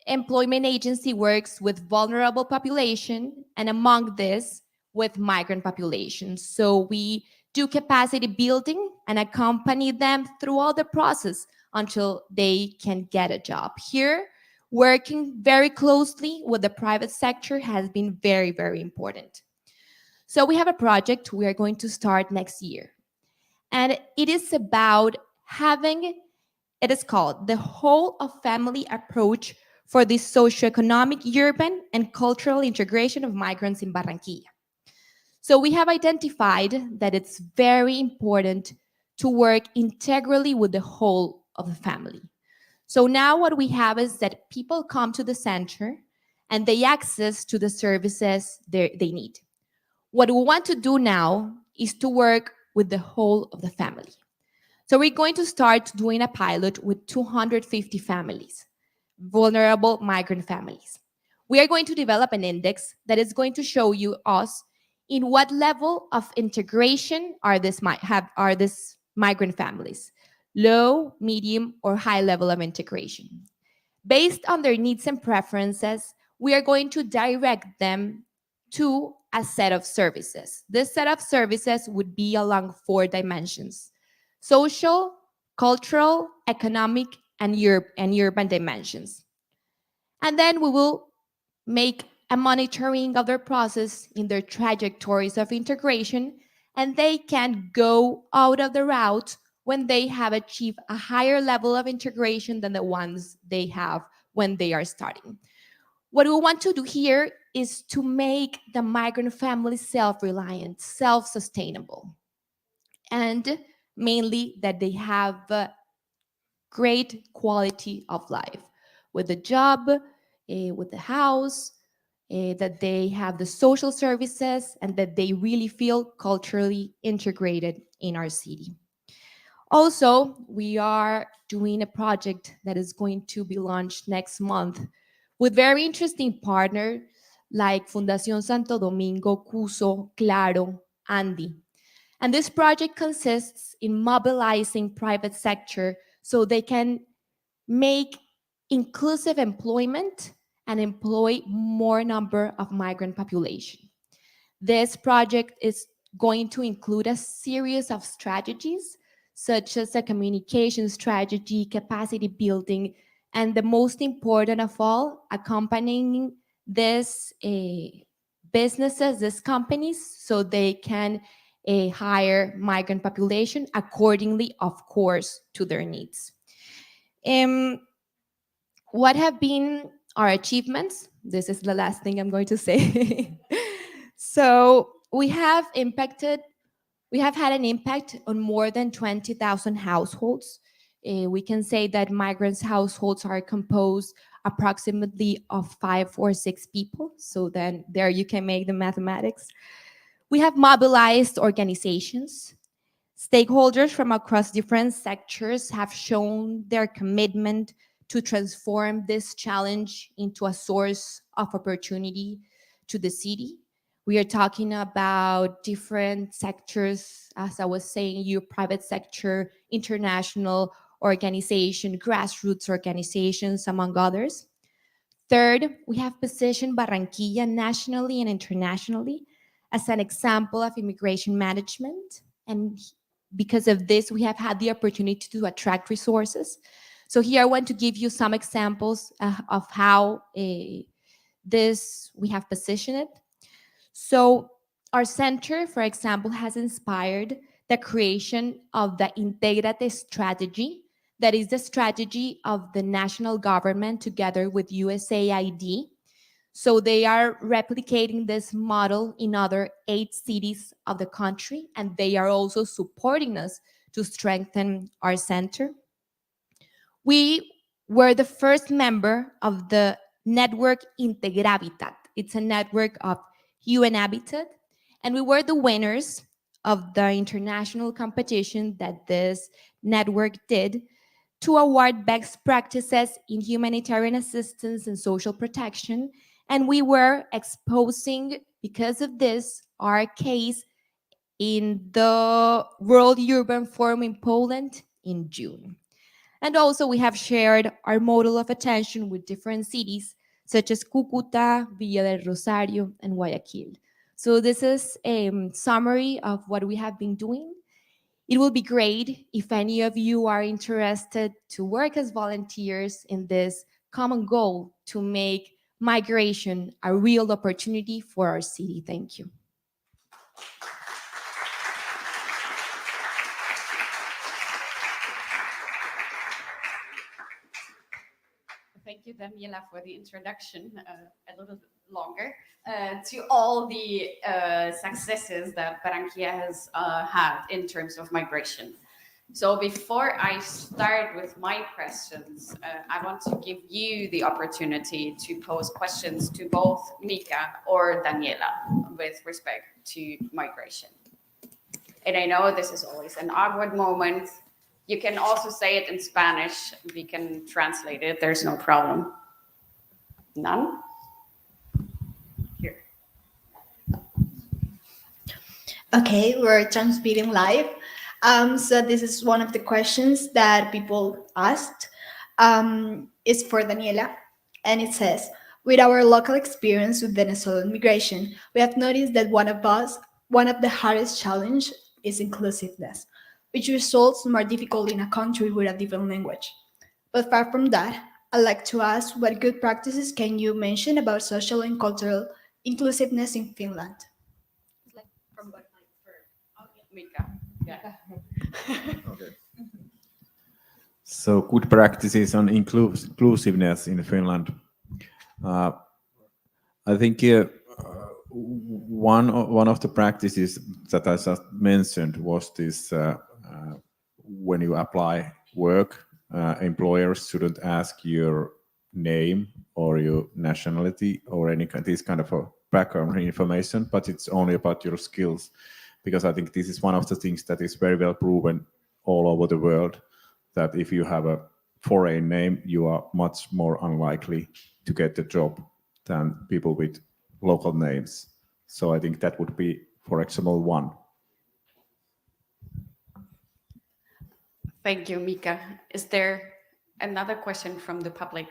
employment agency works with vulnerable population, and among this, with migrant populations. So we do capacity building and accompany them through all the process until they can get a job. Here, working very closely with the private sector has been very, very important. So we have a project we are going to start next year. And it is about having, it is called the whole of family approach for the socioeconomic, urban, and cultural integration of migrants in Barranquilla. So we have identified that it's very important to work integrally with the whole of the family. So now what we have is that people come to the center and they access to the services they need. What we want to do now is to work with the whole of the family. So we're going to start doing a pilot with 250 families, vulnerable migrant families. We are going to develop an index that is going to show you us in what level of integration are these migrant families, low, medium, or high level of integration. Based on their needs and preferences, we are going to direct them to a set of services. This set of services would be along 4 dimensions: social, cultural, economic, and urban dimensions. And then we will make a monitoring of their process in their trajectories of integration, and they can go out of the route when they have achieved a higher level of integration than the ones they have when they are starting. What we want to do here is to make the migrant family self-reliant, self-sustainable, and mainly that they have a great quality of life with a job, with the house, that they have the social services, and that they really feel culturally integrated in our city. Also, we are doing a project that is going to be launched next month with very interesting partners like Fundación Santo Domingo, CUSO, Claro, Andy. And this project consists in mobilizing private sector so they can make inclusive employment and employ more number of migrant population. This project is going to include a series of strategies, such as a communication strategy, capacity building, and the most important of all, accompanying these businesses, these companies, so they can hire migrant population accordingly, of course, to their needs. What have been our achievements? This is the last thing I'm going to say. So we have had an impact on more than 20,000 households We can say that migrants' households are composed approximately of 5 or 6 people. So then there you can make the mathematics. We have mobilized organizations. Stakeholders from across different sectors have shown their commitment to transform this challenge into a source of opportunity to the city. We are talking about different sectors, as I was saying, your private sector, international organization, grassroots organizations, among others. Third, we have positioned Barranquilla nationally and internationally as an example of immigration management. And because of this, we have had the opportunity to attract resources. So here I want to give you some examples of how this we have positioned it. So our center, for example, has inspired the creation of the Integrate strategy. That is the strategy of the national government together with USAID. So they are replicating this model in other 8 cities of the country, and they are also supporting us to strengthen our center. We were the first member of the network Integravitat. It's a network of UN Habitat, and we were the winners of the international competition that this network did to award best practices in humanitarian assistance and social protection. And we were exposing, because of this, our case in the World Urban Forum in Poland in June. And also we have shared our model of attention with different cities such as Cúcuta, Villa del Rosario, and Guayaquil. So this is a summary of what we have been doing. It will be great if any of you are interested to work as volunteers in this common goal to make migration a real opportunity for our city. Thank you. Thank you, Daniela, for the introduction, a little bit longer, to all the successes that Barranquilla has had in terms of migration. So before I start with my questions, I want to give you the opportunity to pose questions to both Mika or Daniela with respect to migration. And I know this is always an awkward moment. You can also say it in Spanish. We can translate it. There's no problem. None? Here. Okay, we're transmitting live. So this is one of the questions that people asked. It's for Daniela, and it says, with our local experience with Venezuelan migration, we have noticed that one of the hardest challenges is inclusiveness, which results more difficult in a country with a different language. But far from that, I'd like to ask, what good practices can you mention about social and cultural inclusiveness in Finland? From Mika. Yeah. Okay. So good practices on inclusiveness in Finland. I think one of the practices that I just mentioned was this: when you apply work, employers shouldn't ask your name or your nationality or this kind of a background information, but it's only about your skills. Because I think this is one of the things that is very well proven all over the world, that if you have a foreign name, you are much more unlikely to get the job than people with local names. So I think that would be, for example, one. Thank you, Mika. Is there another question from the public?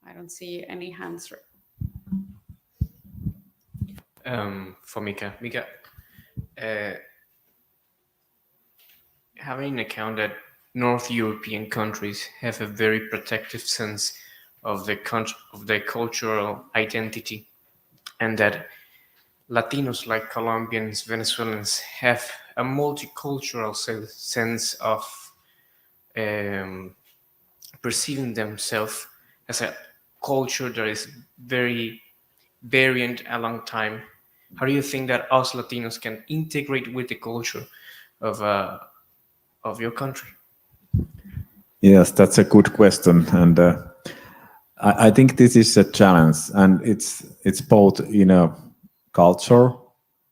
I don't see any hands. For Mika. Mika, having in account that North European countries have a very protective sense of their cultural identity, and that Latinos like Colombians, Venezuelans have a multicultural sense of perceiving themselves as a culture that is very variant along time. How do you think that us Latinos can integrate with the culture of your country? Yes, that's a good question, and I think this is a challenge, and it's both in a culture,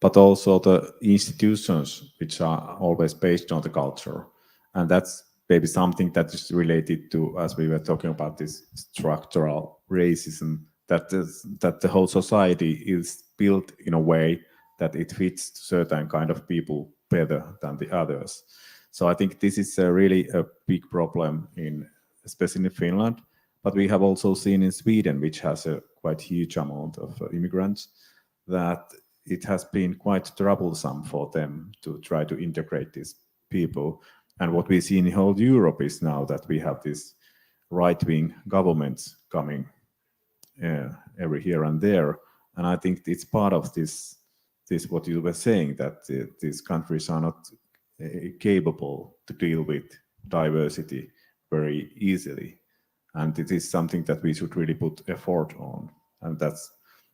but also the institutions which are always based on the culture, and that's maybe something that is related to, as we were talking about, this structural racism, that the whole society is built in a way that it fits certain kind of people better than the others. So I think this is really a big problem especially in Finland, but we have also seen in Sweden, which has a quite huge amount of immigrants, that it has been quite troublesome for them to try to integrate these people. And what we see in whole Europe is now that we have these right-wing governments coming every here and there. And I think it's part of this what you were saying, that these countries are not capable to deal with diversity very easily. And it is something that we should really put effort on. And that's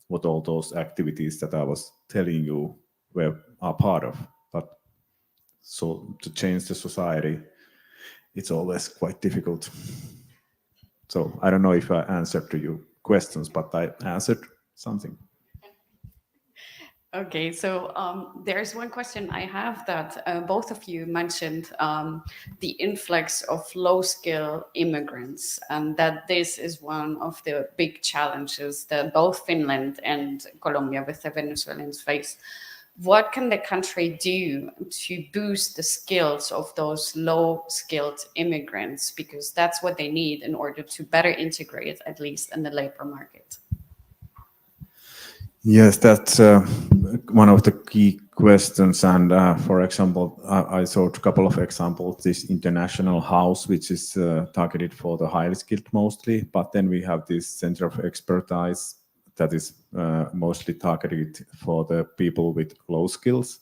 what all those activities that I was telling you are part of. But so to change the society, it's always quite difficult. So I don't know if I answered to your questions, but I answered something. Okay, so there's one question I have that both of you mentioned the influx of low-skill immigrants, and that this is one of the big challenges that both Finland and Colombia with the Venezuelans face. What can the country do to boost the skills of those low-skilled immigrants? Because that's what they need in order to better integrate, at least in the labor market. Yes, that's one of the key questions. And for example, I showed a couple of examples. This international house, which is targeted for the highly skilled mostly, but then we have this center of expertise that is mostly targeted for the people with low skills.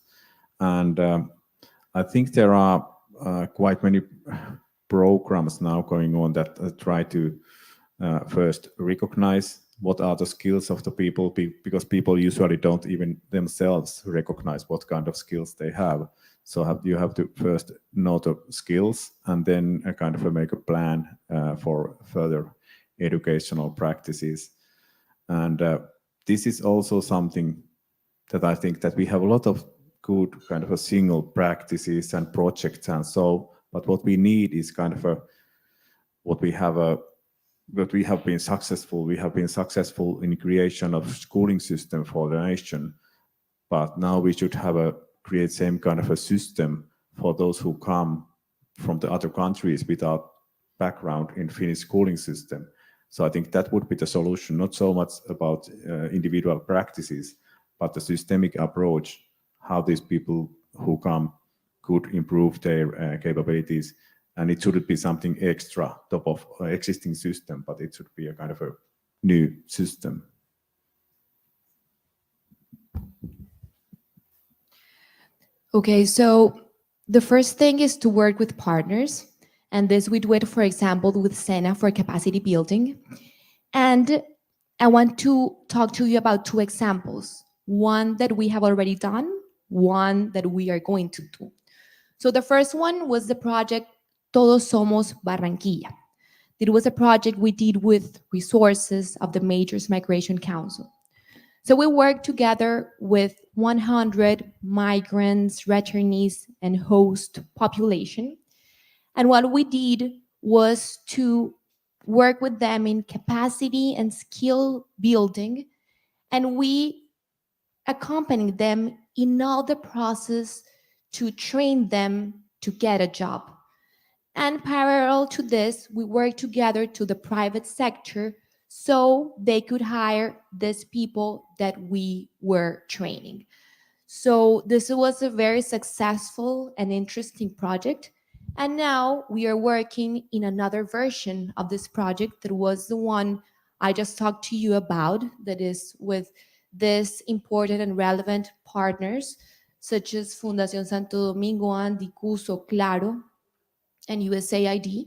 And I think there are quite many programs now going on that try to first recognize what are the skills of the people, because people usually don't even themselves recognize what kind of skills they have. So you have to first know the skills and then kind of make a plan for further educational practices. And this is also something that I think that we have a lot of good kind of a single practices and projects and so, but what we need is kind of what we have been successful. We have been successful in creation of schooling system for the nation, but now we should create same kind of a system for those who come from the other countries without background in Finnish schooling system. So I think that would be the solution, not so much about individual practices, but the systemic approach, how these people who come could improve their capabilities. And it shouldn't be something extra top of existing system, but it should be a kind of a new system. Okay, so the first thing is to work with partners. And this we do it, for example, with SENA for capacity building. And I want to talk to you about two examples. One that we have already done, one that we are going to do. So the first one was the project Todos Somos Barranquilla. It was a project we did with resources of the Majors Migration Council. So we worked together with 100 migrants, returnees, and host population. And what we did was to work with them in capacity and skill building, and we accompanied them in all the process to train them to get a job. And parallel to this, we worked together to the private sector so they could hire these people that we were training. So this was a very successful and interesting project. And now we are working in another version of this project that was the one I just talked to you about, that is with this important and relevant partners such as Fundación Santo Domingo, Dicuso, Claro, and USAID.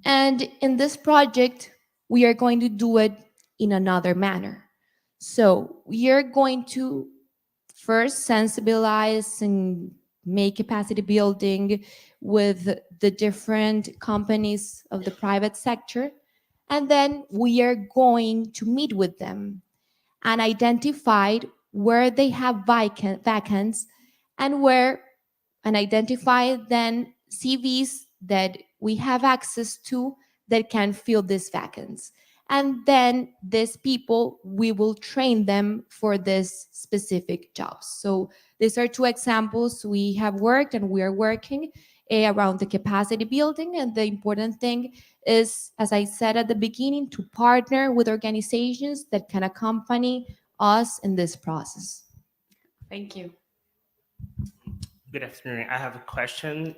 And in this project, we are going to do it in another manner. So we are going to first sensibilize and make capacity building with the different companies of the private sector. And then we are going to meet with them and identify where they have vacants and identify then CVs that we have access to that can fill these vacants. And then these people, we will train them for this specific jobs. So these are two examples we have worked and we are working around the capacity building. And the important thing is, as I said at the beginning, to partner with organizations that can accompany us in this process. Thank you. Good afternoon. I have a question.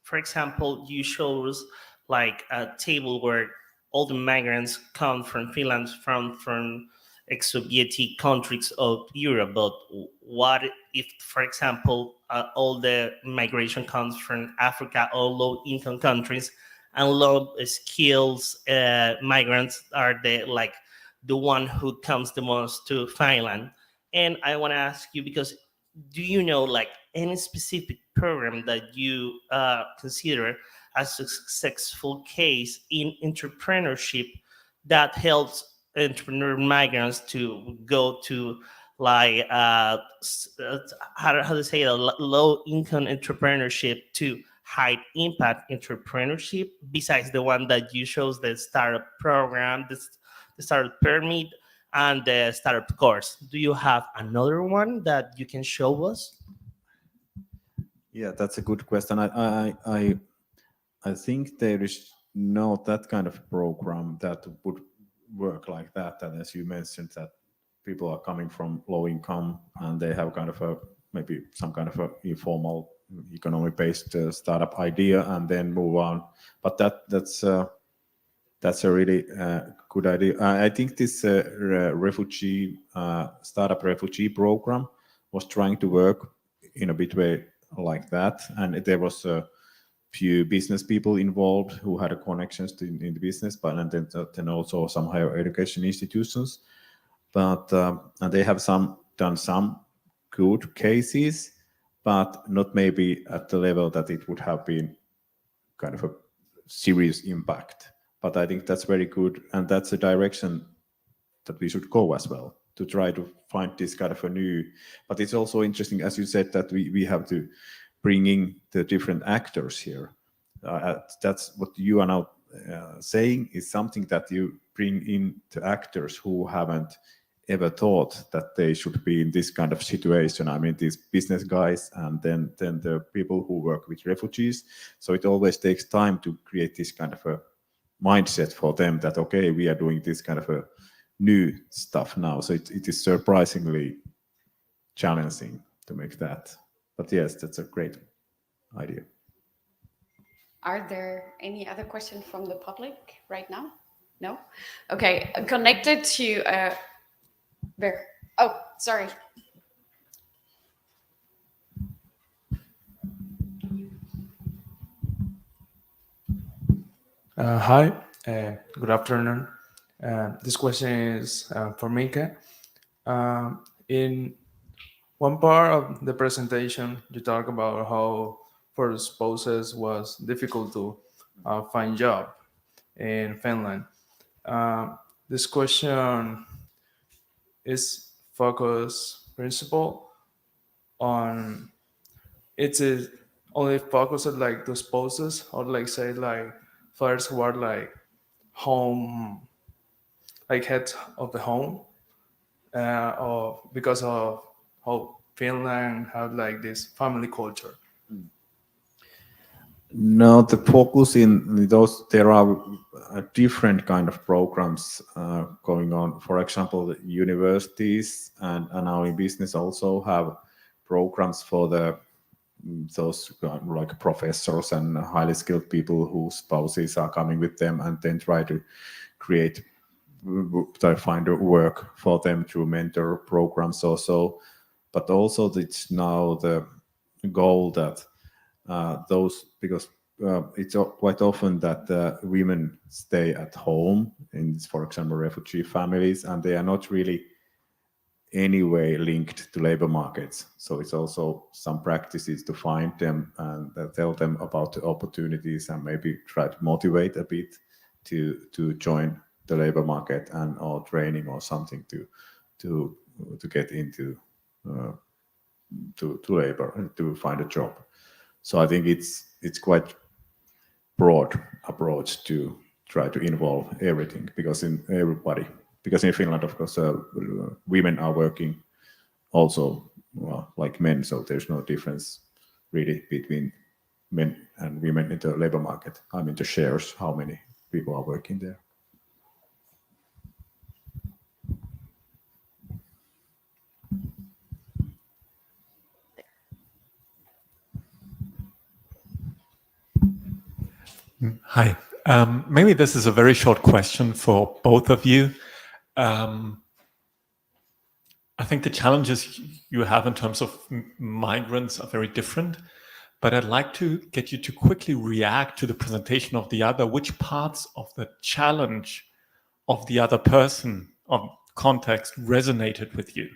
For example, you shows like a table where all the migrants come from Finland, from ex-Soviet countries of Europe. But what if, for example, all the migration comes from Africa or low-income countries, and low skills migrants are the one who comes the most to Finland? And I want to ask you, because do you know any specific program that you consider as a successful case in entrepreneurship that helps entrepreneur migrants to go to how to say it, low income entrepreneurship to high impact entrepreneurship, besides the one that you shows, the startup program, the startup permit, and the startup course? Do you have another one that you can show us? Yeah, that's a good question. I think there is not that kind of program that would work like that. And as you mentioned, that people are coming from low income and they have kind of maybe some kind of a informal economy-based startup idea and then move on. But that's a really good idea. I think this startup refugee program was trying to work in a bit way like that, and there was a few business people involved who had connections in the business, but and then also some higher education institutions. But and they have done some good cases, but not maybe at the level that it would have been kind of a serious impact. But I think that's very good, and that's a direction that we should go as well, to try to find this kind of a new. But it's also interesting, as you said, that we have to bring in the different actors here. That's what you are now saying, is something that you bring in the actors who haven't ever thought that they should be in this kind of situation. I mean, these business guys and then the people who work with refugees. So it always takes time to create this kind of a mindset for them that, okay, we are doing this kind of a new stuff now. So it is surprisingly challenging to make that. But yes, that's a great idea. Are there any other questions from the public right now? No? Okay, connected to where? Oh, sorry. Hi, good afternoon. This question is for Mika. In one part of the presentation, you talk about how for spouses was difficult to find job in Finland. This question is focused principle on, it is only focused like the spouses, or say fathers who are home, heads of the home, or because of how Finland have this family culture. No, the focus in those, there are different kind of programs going on. For example, the universities and now in business also have programs for those professors and highly skilled people whose spouses are coming with them, and then try to find a work for them through mentor programs also. But also it's now the goal that because it's quite often that women stay at home in, for example, refugee families, and they are not really anyway linked to labor markets. So it's also some practices to find them and tell them about the opportunities and maybe try to motivate a bit to join the labor market and or training or something to get into to labor and to find a job. So I think it's quite broad approach to try to involve everything because in Finland, of course, women are working also like men, so there's no difference really between men and women in the labor market. I mean, the shares, how many people are working there. Hi. Maybe this is a very short question for both of you. I think the challenges you have in terms of migrants are very different, but I'd like to get you to quickly react to the presentation of the other. Which parts of the challenge of the other person, of context, resonated with you?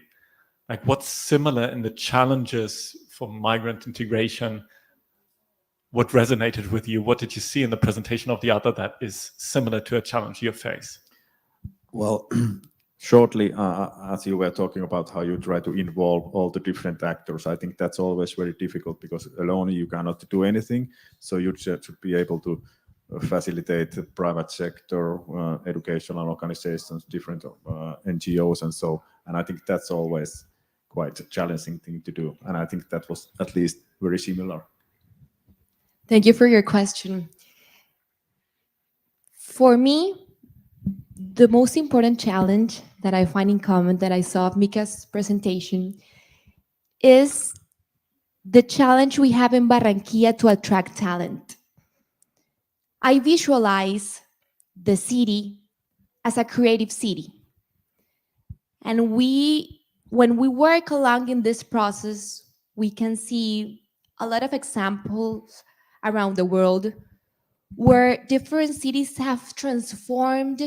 Like what's similar in the challenges for migrant integration? What resonated with you? What did you see in the presentation of the other that is similar to a challenge you face? Well, shortly, as you were talking about how you try to involve all the different actors, I think that's always very difficult because alone you cannot do anything. So you should be able to facilitate the private sector, educational organizations, different NGOs and so. And I think that's always quite a challenging thing to do. And I think that was at least very similar. Thank you for your question. For me, the most important challenge that I find in common that I saw of Mika's presentation is the challenge we have in Barranquilla to attract talent. I visualize the city as a creative city. And when we work along in this process, we can see a lot of examples around the world where different cities have transformed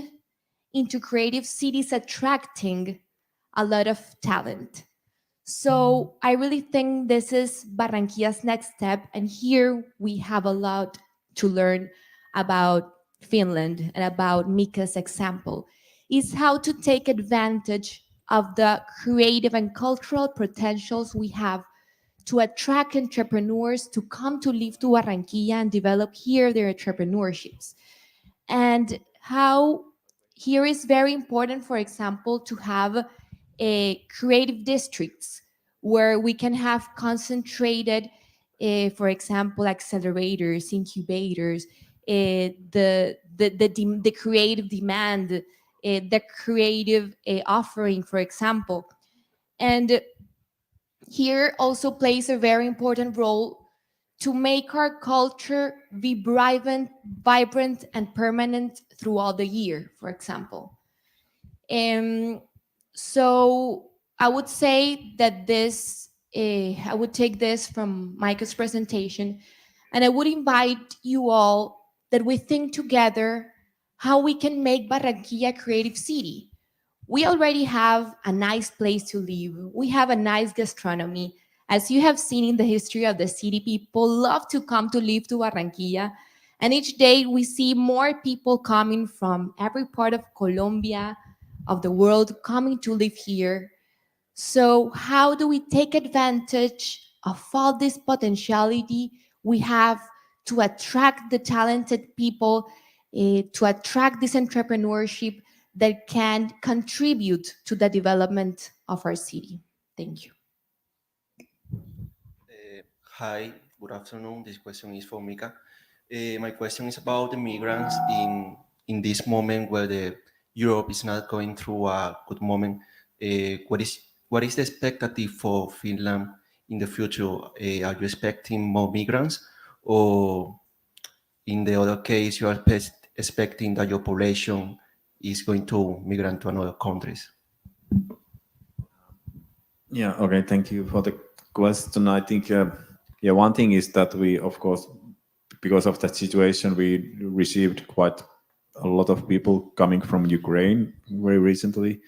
into creative cities attracting a lot of talent. So I really think this is Barranquilla's next step. And here we have a lot to learn about Finland and about Mika's example, is how to take advantage of the creative and cultural potentials we have to attract entrepreneurs to come to live to Barranquilla and develop here their entrepreneurships. And how here is very important, for example, to have a creative districts where we can have concentrated, for example, accelerators, incubators, the creative demand, the creative offering, for example. And here also plays a very important role to make our culture be vibrant and permanent throughout the year, for example. So I would say that I would take this from Micah's presentation, and I would invite you all that we think together how we can make Barranquilla a creative city. We already have a nice place to live. We have a nice gastronomy. As you have seen in the history of the city, people love to come to live to Barranquilla. And each day we see more people coming from every part of Colombia, of the world, coming to live here. So how do we take advantage of all this potentiality we have to attract the talented people, to attract this entrepreneurship that can contribute to the development of our city? Thank you. Hi, good afternoon. This question is for Mika. My question is about the migrants in this moment where Europe is not going through a good moment. What is the expectative for Finland in the future? Are you expecting more migrants, or in the other case, you are expecting that your population is going to migrate to another countries? Yeah, okay, thank you for the question. I think, one thing is that we, of course, because of that situation, we received quite a lot of people coming from Ukraine very recently,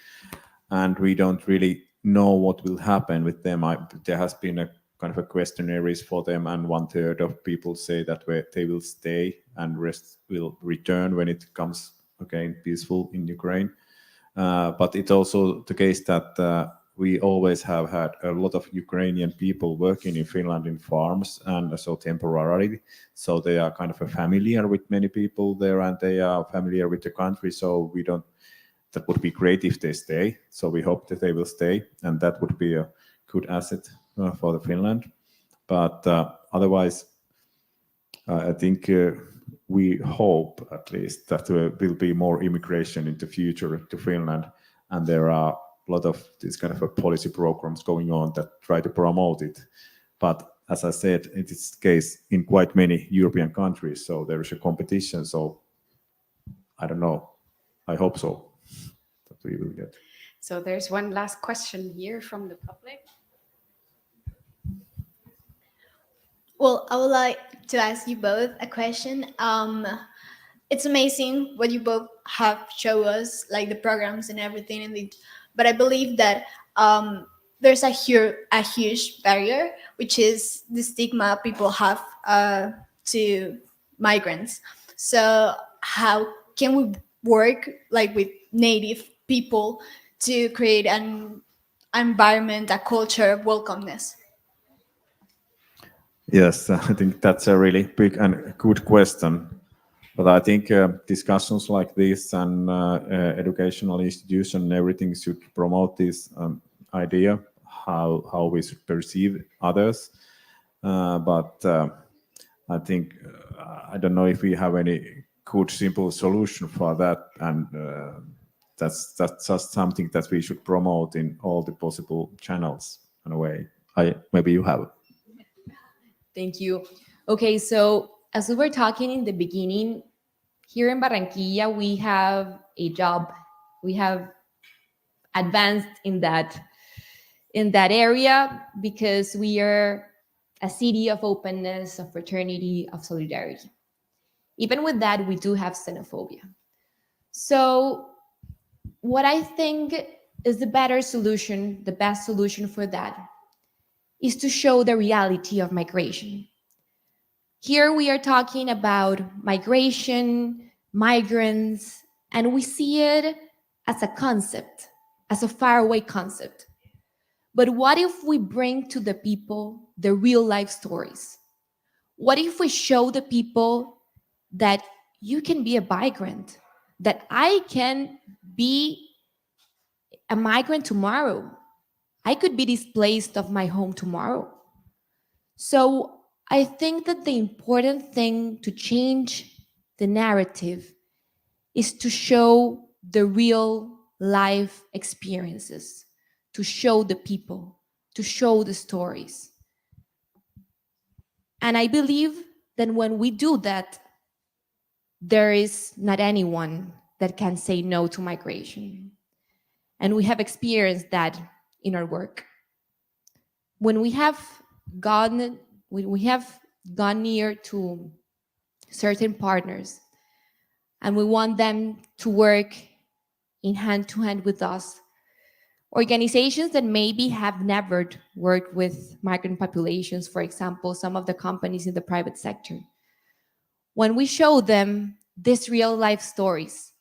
and we don't really know what will happen with them. There has been a kind of a questionnaires for them, and 1/3 of people say that they will stay and rest will return when it comes again peaceful in Ukraine. But it's also the case that we always have had a lot of Ukrainian people working in Finland in farms, and so temporarily. So they are kind of familiar with many people there, and they are familiar with the country. So that would be great if they stay. So we hope that they will stay, and that would be a good asset for the Finland. But otherwise, I think we hope at least that there will be more immigration in the future to Finland, and there are a lot of these kind of policy programs going on that try to promote it. But as I said, in this case, in quite many European countries, so there is a competition. So I don't know. I hope so that we will get. So there's one last question here from the public. Well, I would like to ask you both a question. It's amazing what you both have shown us, like the programs and everything. But I believe that there's a huge barrier, which is the stigma people have to migrants. So how can we work like with native people to create an environment, a culture of welcomeness? Yes, I think that's a really big and good question. But I think discussions like this and educational institution and everything should promote this idea how we should perceive others. But I think I don't know if we have any good simple solution for that, and that's just something that we should promote in all the possible channels in a way. Maybe you have. Thank you. Okay, so as we were talking in the beginning, here in Barranquilla, we have a job. We have advanced in that area because we are a city of openness, of fraternity, of solidarity. Even with that, we do have xenophobia. So what I think is the best solution for that is to show the reality of migration. Here we are talking about migration, migrants, and we see it as a concept, as a faraway concept. But what if we bring to the people the real life stories? What if we show the people that you can be a migrant, that I can be a migrant tomorrow? I could be displaced of my home tomorrow. So I think that the important thing to change the narrative is to show the real life experiences, to show the people, to show the stories. And I believe that when we do that, there is not anyone that can say no to migration. And we have experienced that in our work. When we have gone near to certain partners and we want them to work in hand to hand with us, organizations that maybe have never worked with migrant populations, for example, some of the companies in the private sector, when we show them these real life stories,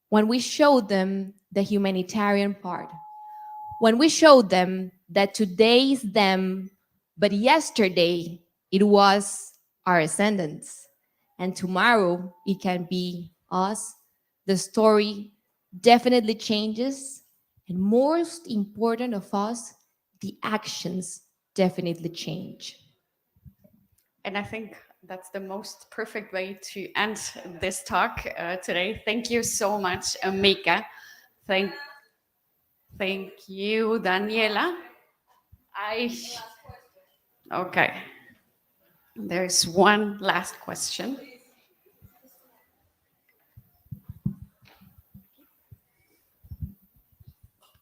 when we show them the humanitarian part, when we show them that today is them, but yesterday it was our ascendants, and tomorrow it can be us, the story definitely changes, and most important of us, the actions definitely change. And I think that's the most perfect way to end this talk today. Thank you so much, Mika. Thank you, Daniela. Okay. There's one last question.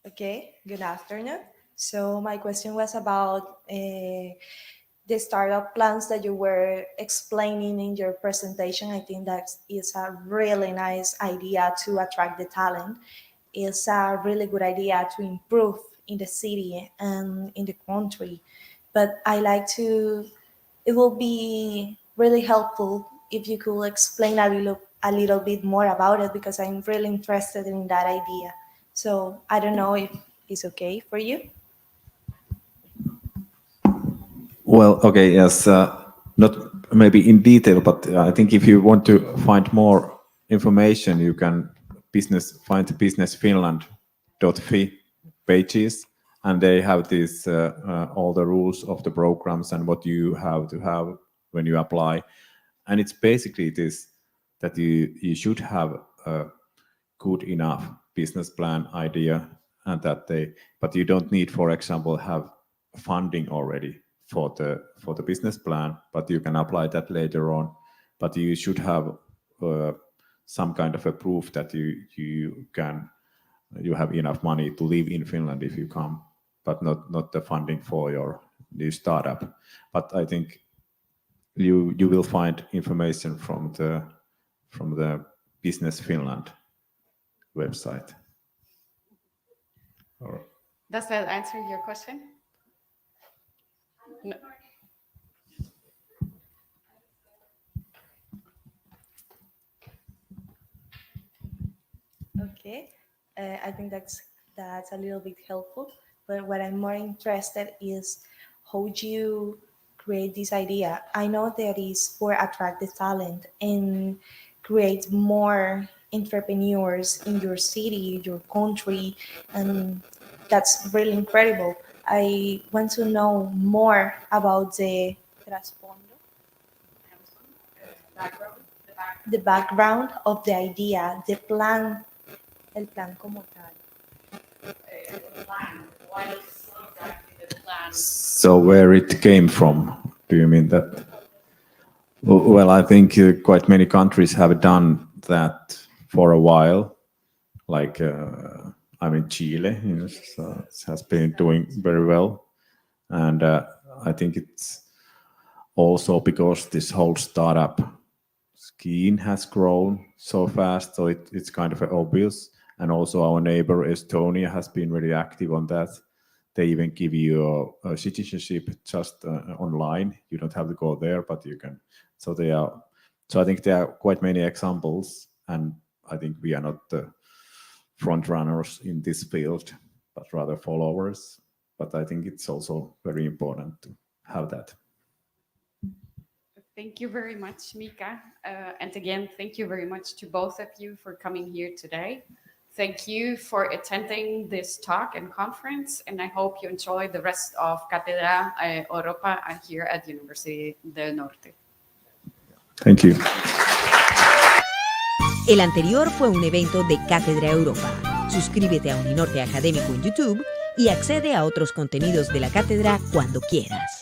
Okay, good afternoon. So my question was about the startup plans that you were explaining in your presentation. I think that is a really nice idea to attract the talent. It's a really good idea to improve in the city and in the country. But it will be really helpful if you could explain a little bit more about it, because I'm really interested in that idea. So I don't know if it's okay for you. Well, okay, yes, not maybe in detail, but I think if you want to find more information, you can find the businessfinland.fi pages, and they have this all the rules of the programs and what you have to have when you apply. And it's basically this, that you should have a good enough business plan idea, and but you don't need, for example, have funding already for the business plan, but you can apply that later on. But you should have some kind of a proof that you have enough money to live in Finland if you come, but not the funding for your new startup. But I think you will find information from the Business Finland website. Does that answer your question? No. Okay, I think that's a little bit helpful. But what I'm more interested is, how do you create this idea? I know that is for attract the talent and create more entrepreneurs in your city, your country, and that's really incredible. I want to know more about the background of the idea, the plan, el plan como tal. So where it came from? Do you mean that? Well, I think quite many countries have done that for a while. Like Chile, so it has been doing very well, and I think it's also because this whole startup scheme has grown so fast, so it's kind of obvious. And also our neighbor Estonia has been very active on that. They even give you a citizenship just online. You don't have to go there, but you can. So I think there are quite many examples, and I think we are not the front runners in this field, but rather followers. But I think it's also very important to have that. Thank you very much, Mika. And again, thank you very much to both of you for coming here today. Thank you for attending this talk and conference, and I hope you enjoy the rest of Cátedra Europa here at the Universidad del Norte. Thank you. El anterior fue un evento de Cátedra Europa. Suscríbete a Uninorte Académico en YouTube y accede a otros contenidos de la cátedra cuando quieras.